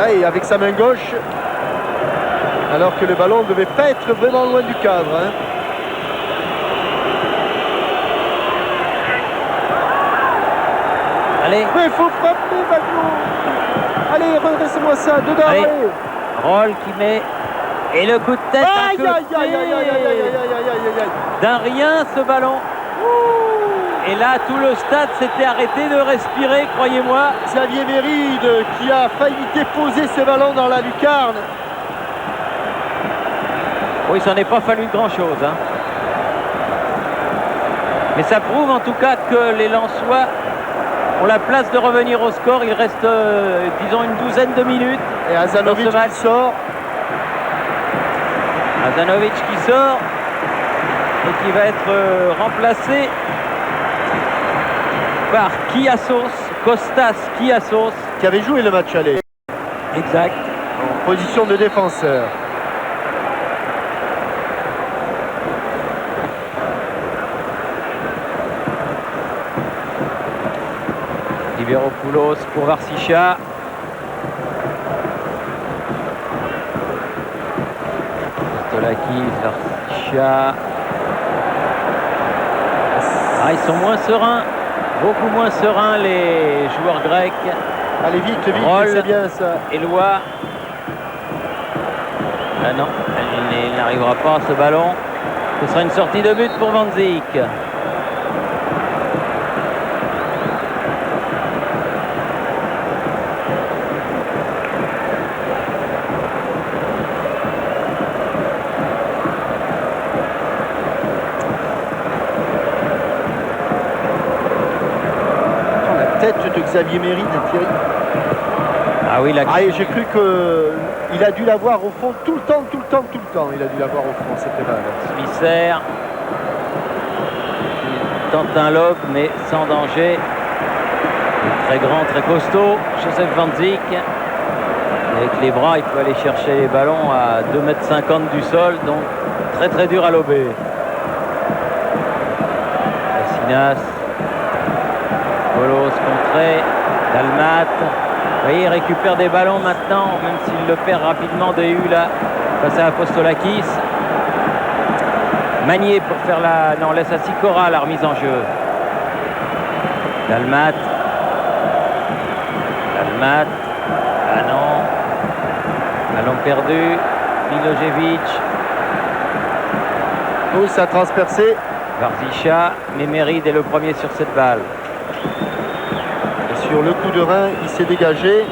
Allez, avec sa main gauche, alors que le ballon ne devait pas être vraiment loin du cadre. Hein.
Allez.
Mais il faut frapper, Wagno. Allez, redressez-moi ça, dedans. Allez.
Roll qui met. Et le coup de tête.
Aïe, aïe, aïe, aïe, aïe, aïe, aïe, aïe.
D'un rien, ce ballon. Et là, tout le stade s'était arrêté de respirer, croyez-moi.
Xavier Méride qui a failli déposer ce ballon dans la lucarne.
Oui, ça n'est pas fallu grand-chose. Hein. Mais ça prouve en tout cas que les Lensois On la place de revenir au score. Il reste, disons, une douzaine de minutes.
Et Hazanovic qui sort.
Hazanovic qui sort et qui va être remplacé par Kostas Kiassos.
Qui avait joué le match aller.
Exact.
En position de défenseur.
Liberopoulos pour Varsicha. Stolakis, Varsicha. Ah, ils sont moins sereins, beaucoup moins sereins les joueurs grecs.
Allez vite, c'est bien ça.
Eloi. Ah non, il n'arrivera pas à ce ballon. Ce sera une sortie de but pour Van Dijk.
De Xavier Méride, Thierry.
Ah oui,
j'ai cru qu'il a dû l'avoir au fond tout le temps. Il a dû l'avoir au fond, cette balle.
Smisser. Il tente un lob, mais sans danger. Très grand, très costaud. Joseph Van Dijk. Avec les bras, il peut aller chercher les ballons à 2,50 m du sol. Donc, très très dur à lober. Sinas. Polos contré, Dalmat. Vous voyez, il récupère des ballons maintenant, même s'il le perd rapidement. DU là, face à Apostolakis. Magnier pour faire la... Non, laisse à Sikora la remise en jeu. Dalmat. Ah non. Ballon perdu. Milojevic.
Oh, ça a transpercé.
Varsicha, mais Méride est le premier sur cette balle.
Sur le coup de rein, il s'est dégagé.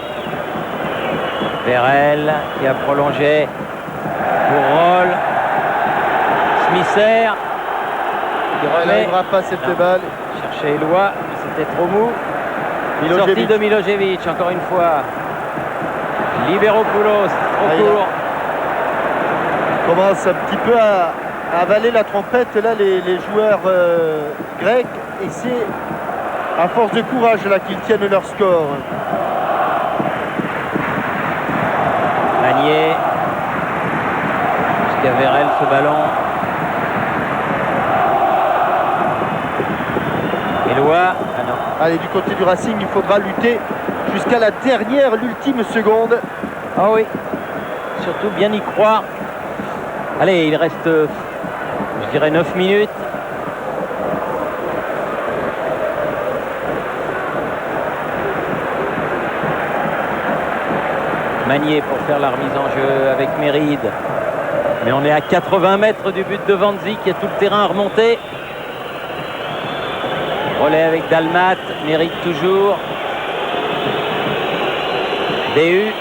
Vérel qui a prolongé pour Roll. Smisser qui remet.
Il n'arrivera pas cette balle.
Chercher Eloi, c'était trop mou. Sortie de Milojevic, encore une fois. Liberopoulos, trop court.
Il commence un petit peu à avaler la trompette, là, les joueurs grecs. Et c'est à force de courage là qu'ils tiennent leur score.
Magnier. Jusqu'à Vérel ce ballon. Eloi. Ah non.
Allez, du côté du Racing, il faudra lutter jusqu'à la dernière, l'ultime seconde.
Ah oui. Surtout bien y croire. Allez, il reste, je dirais, 9 minutes. Magnier pour faire la remise en jeu avec Méride. Mais on est à 80 mètres du but de Van Dijk. Il y a tout le terrain à remonter. Relais avec Dalmat. Méride toujours. DU.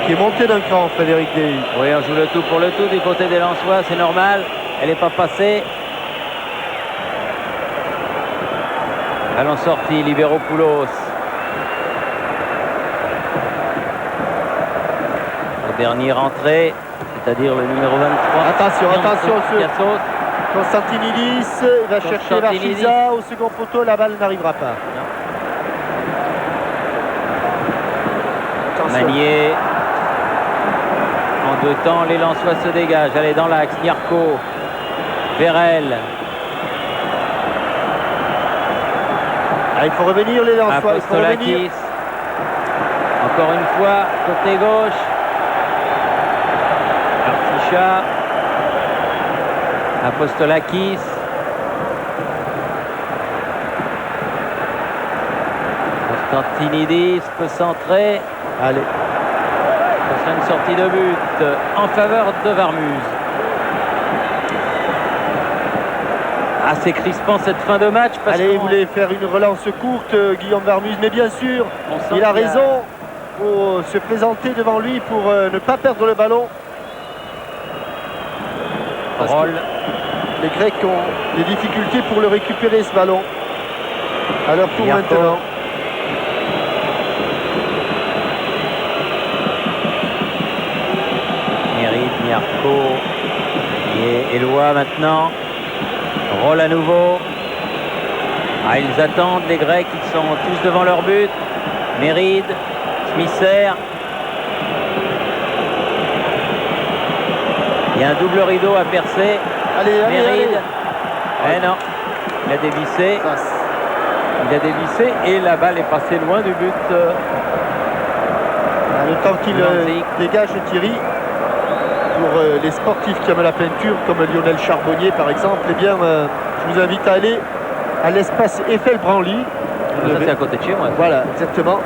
Qui est monté d'un cran, Frédéric DU.
Oui, on joue le tout pour le tout du côté des Lensois. C'est normal. Elle n'est pas passée. Ballon sorti, Liberopoulos. Dernier entrée, c'est-à-dire le numéro 23.
Attention, Constantinidis va chercher Rashica au second poteau, la balle n'arrivera pas.
Magnier. En deux temps, les Lensois se dégagent. Allez, dans l'axe, Nyarko. Vérel.
Il faut revenir, les Lensois.
Apostolakis. Encore une fois, côté gauche. Apostolakis. Constantinidis peut centrer.
Allez.
Ce sera une sortie de but en faveur de Varmuz. Assez crispant cette fin de match.
Allez, il voulait faire une relance courte, Guillaume Varmuz, mais bien sûr, il a raison. Il faut se présenter devant lui pour ne pas perdre le ballon.
Roll.
Les Grecs ont des difficultés pour le récupérer, ce ballon. À leur tour
Mirko.
maintenant.
Méride, Mirko et Eloi maintenant. Roll à nouveau. Ah, ils attendent les Grecs, ils sont tous devant leur but. Méride, Smisser. Il y a un double rideau à percer.
Allez, allez,
Méride.
allez.
Eh non, il a dévissé.
Ça, c'est-
Il a dévissé et la balle est passée loin du but.
Le temps qu'il
Lanzik.
dégage Thierry, pour les sportifs qui aiment la peinture, comme Lionel Charbonnier par exemple, eh bien, je vous invite à aller à l'espace Eiffel Branly.
Ça, c'est à côté de chez moi.
Voilà, exactement.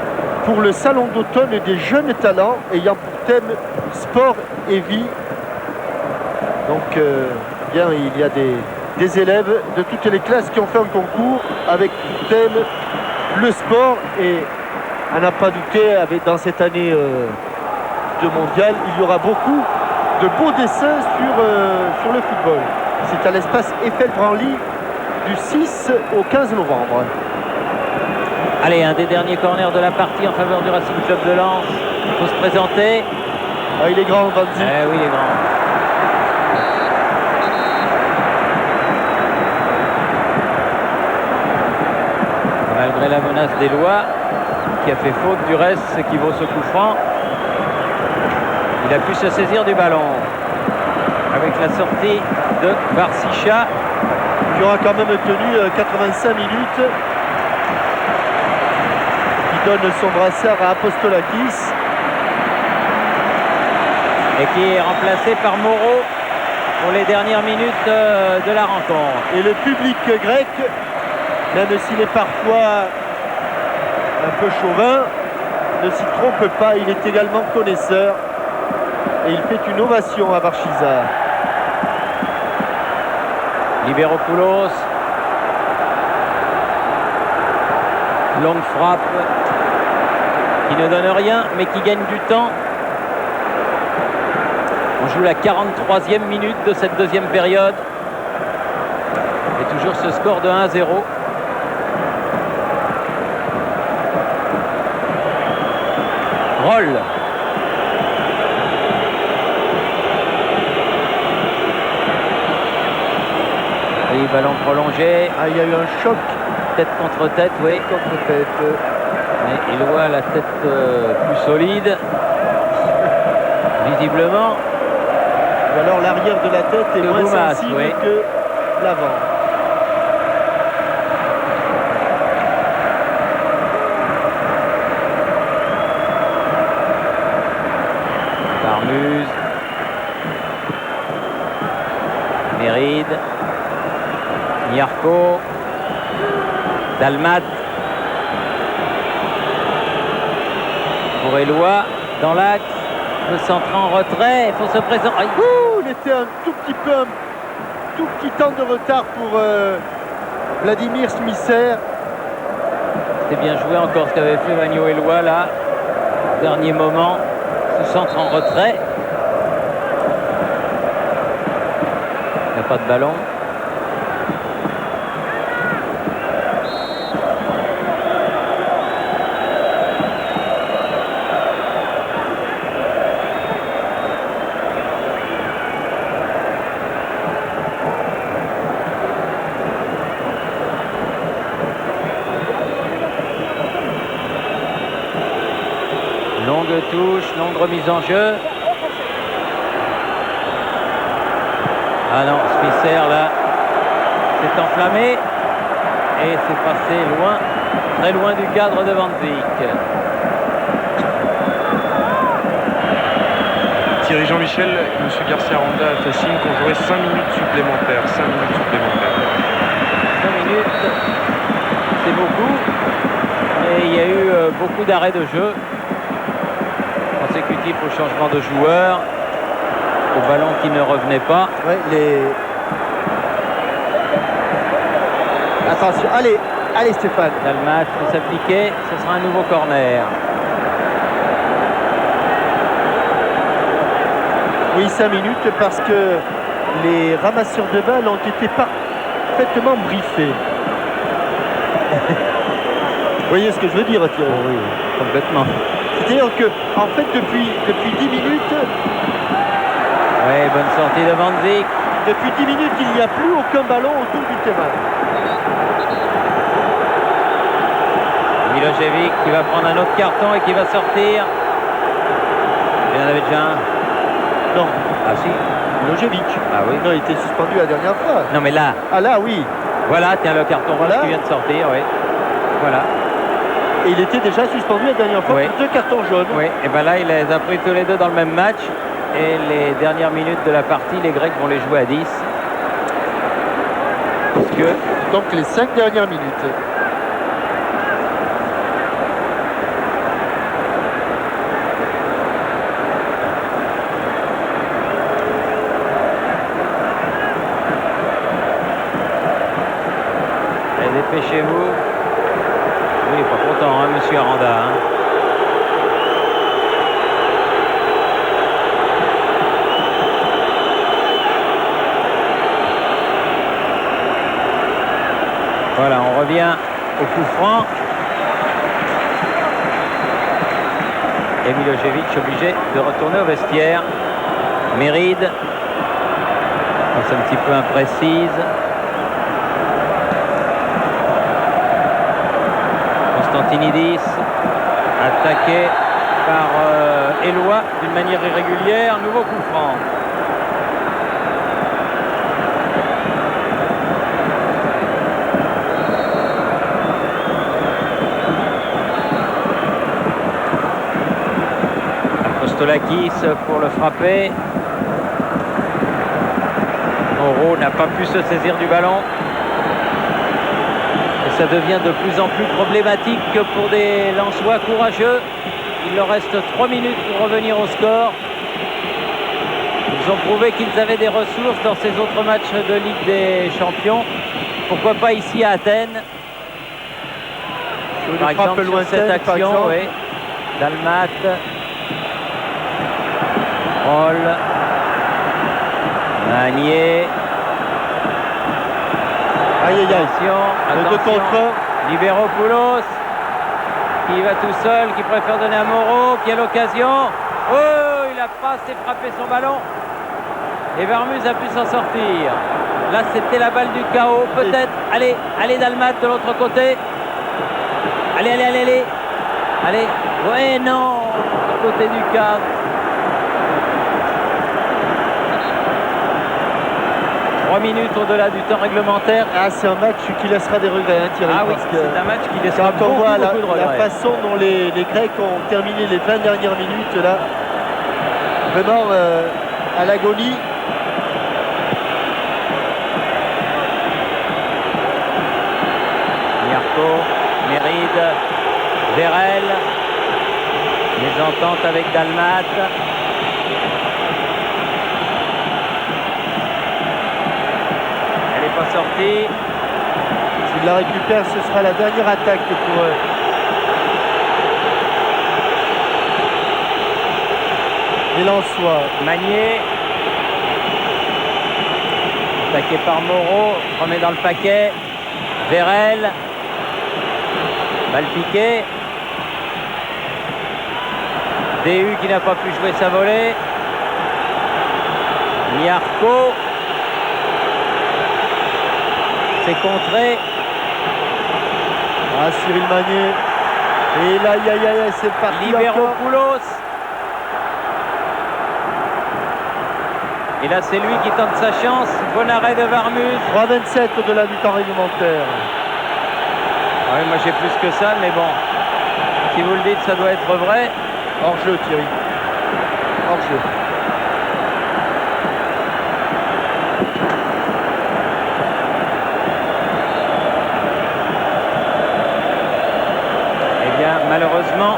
Pour le salon d'automne des jeunes talents ayant pour thème sport et vie. Donc, bien, il y a des élèves de toutes les classes qui ont fait un concours avec pour thème le sport. Et à n'a pas douter, dans cette année de mondial, il y aura beaucoup de beaux dessins sur le football. C'est à l'espace Eiffel Branly du 6 au 15 novembre.
Allez, un des derniers corners de la partie en faveur du Racing Club de Lens. Il faut se présenter.
Ah, il est grand, Van Zyl.
Eh oui, il est grand. Malgré la menace des lois, qui a fait faute, du reste, ce qui vaut ce coup franc. Il a pu se saisir du ballon. Avec la sortie de Barsicha.
Qui aura quand même tenu 85 minutes. Il donne son brassard à Apostolakis.
Et qui est remplacé par Moreau pour les dernières minutes de la rencontre.
Et le public grec, même s'il est parfois un peu chauvin, ne s'y trompe pas, il est également connaisseur. Et il fait une ovation à Barchiza.
Libéropoulos. Longue frappe qui ne donne rien mais qui gagne du temps. On joue la 43e minute de cette deuxième période. Et toujours ce score de 1-0. Roll. Oui, ballon prolongé.
Ah, il y a eu un choc
Tête contre tête, oui.
contre tête.
Mais Eloi a la tête plus solide. Visiblement.
Ou alors l'arrière de la tête est
Que
moins
Boumas,
sensible
oui.
que l'avant.
Darmuse. Méride. Nyarko. Dalmat. Pour Eloi. Dans l'axe. Le centre en retrait. Il faut se présenter. Aïe.
Il était un tout petit temps de retard pour Vladimir Smisser.
C'était bien joué encore ce qu'avait fait Magno Eloi là. Dernier moment. Ce centre en retrait. Il n'y a pas de ballon. Longue touche, longue remise en jeu. Ah non, Smisser là s'est enflammé et c'est passé loin, très loin du cadre de Van Dijk.
Thierry Jean-Michel, M. Garcia Aranda a fait signe qu'on jouerait 5 minutes supplémentaires. 5 minutes supplémentaires.
5 minutes, c'est beaucoup. Et il y a eu beaucoup d'arrêts de jeu consécutifs au changement de joueur, au ballon qui ne revenait pas.
Ouais, Attention, allez Stéphane.
Dalmat peut s'appliquer, ce sera un nouveau corner.
Oui, 5 minutes parce que les ramasseurs de balles ont été parfaitement briefés. voyez ce que je veux dire, Thierry?
Oui, complètement.
C'est-à-dire que, en fait, depuis 10 minutes,
Oui, bonne sortie de Van Dijk.
depuis 10 minutes, il n'y a plus aucun ballon autour du terrain.
Milošević qui va prendre un autre carton et qui va sortir. Il y en avait déjà un.
Non,
Ah si.
Milošević.
Ah oui.
Non, il était suspendu la dernière fois.
Non mais là,
Ah là, oui.
voilà, tiens le carton rouge
Voilà.
qui vient de sortir, oui. Voilà.
Et il était déjà suspendu la dernière fois
Oui.
pour 2 cartons jaunes.
Oui, et bien là, il les a pris tous les deux dans le même match. Et les dernières minutes de la partie, les Grecs vont les jouer à 10. Puisque
Donc les 5 dernières minutes.
allez, dépêchez-vous. Oui, il n'est pas content, hein, monsieur Aranda. Hein. Voilà, on revient au coup franc. Et Milošević obligé de retourner au vestiaire. Méride. Passe un petit peu imprécise. Constantinidis. Attaqué par Eloi d'une manière irrégulière. Nouveau coup franc. Apostolakis pour le frapper. Moreau n'a pas pu se saisir du ballon. Et ça devient de plus en plus problématique pour des Lensois courageux. Il leur reste 3 minutes pour revenir au score. Ils ont prouvé qu'ils avaient des ressources dans ces autres matchs de Ligue des Champions. Pourquoi pas ici à Athènes?
Sur une
Par
frappe
exemple, sur
lointaine,
cette
par
action,
exemple.
oui. Dalmat. Roll. Magnier.
Aïe aïe aïe.
Attention,
Le 2 contre 1.
Liberopoulos qui va tout seul, qui préfère donner à Moreau, qui a l'occasion. Oh, il a pas assez frappé son ballon. Et Vermus a pu s'en sortir. Là, c'était la balle du chaos, peut-être. Allez, allez Dalmat de l'autre côté. Allez, allez, allez, allez. Allez. Ouais, non. À côté du cadre. 3 minutes au-delà du temps réglementaire.
Ah, c'est un match qui laissera des regrets, hein, Thierry.
Ah oui,
parce que
c'est un match qui laissera
quand on voit
beaucoup de
la
regrets.
façon dont les Grecs ont terminé les 20 dernières minutes, là, vraiment à l'agonie.
Mirko, Méride, Vérel, les ententes avec Dalmat. Elle n'est pas sortie.
S'il la récupère, ce sera la dernière attaque pour les Lensois.
Magnier. Attaqué par Moreau, remet dans le paquet. Vérel. Balle piquée. DU qui n'a pas pu jouer sa volée. Miarco. C'est contré.
Ah, Cyril Magnier. Et là, aïe aïe aïe, c'est parti encore.
Liberopoulos. Et là, c'est lui qui tente sa chance. Bon arrêt de Vermus.
3,27 au-delà du temps réglementaire.
Oui, moi j'ai plus que ça, mais bon. Si vous le dites, ça doit être vrai.
Hors-jeu, Thierry. Hors-jeu.
Eh bien, malheureusement,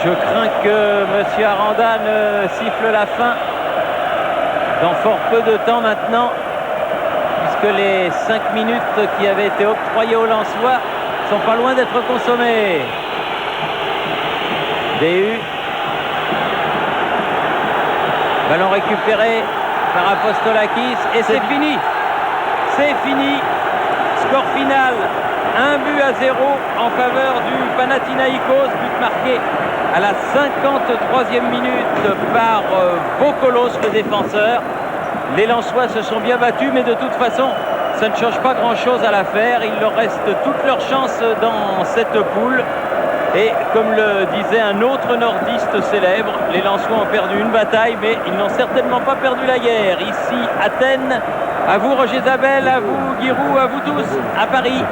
je crains que M. Aranda ne siffle la fin dans fort peu de temps maintenant, puisque les 5 minutes qui avaient été octroyées aux Lensois sont pas loin d'être consommées. DU. Ballon récupéré par Apostolakis et c'est fini. C'est fini. Score final 1-0 en faveur du Panathinaïkos, but marqué à la 53e minute par Vokolos, le défenseur. Les Lensois se sont bien battus, mais de toute façon, ça ne change pas grand-chose à l'affaire. Il leur reste toutes leurs chances dans cette poule. Et comme le disait un autre nordiste célèbre, les Lensois ont perdu une bataille, mais ils n'ont certainement pas perdu la guerre. Ici, Athènes. À vous, Roger Zabel, à vous, Giroud, à vous tous, à Paris.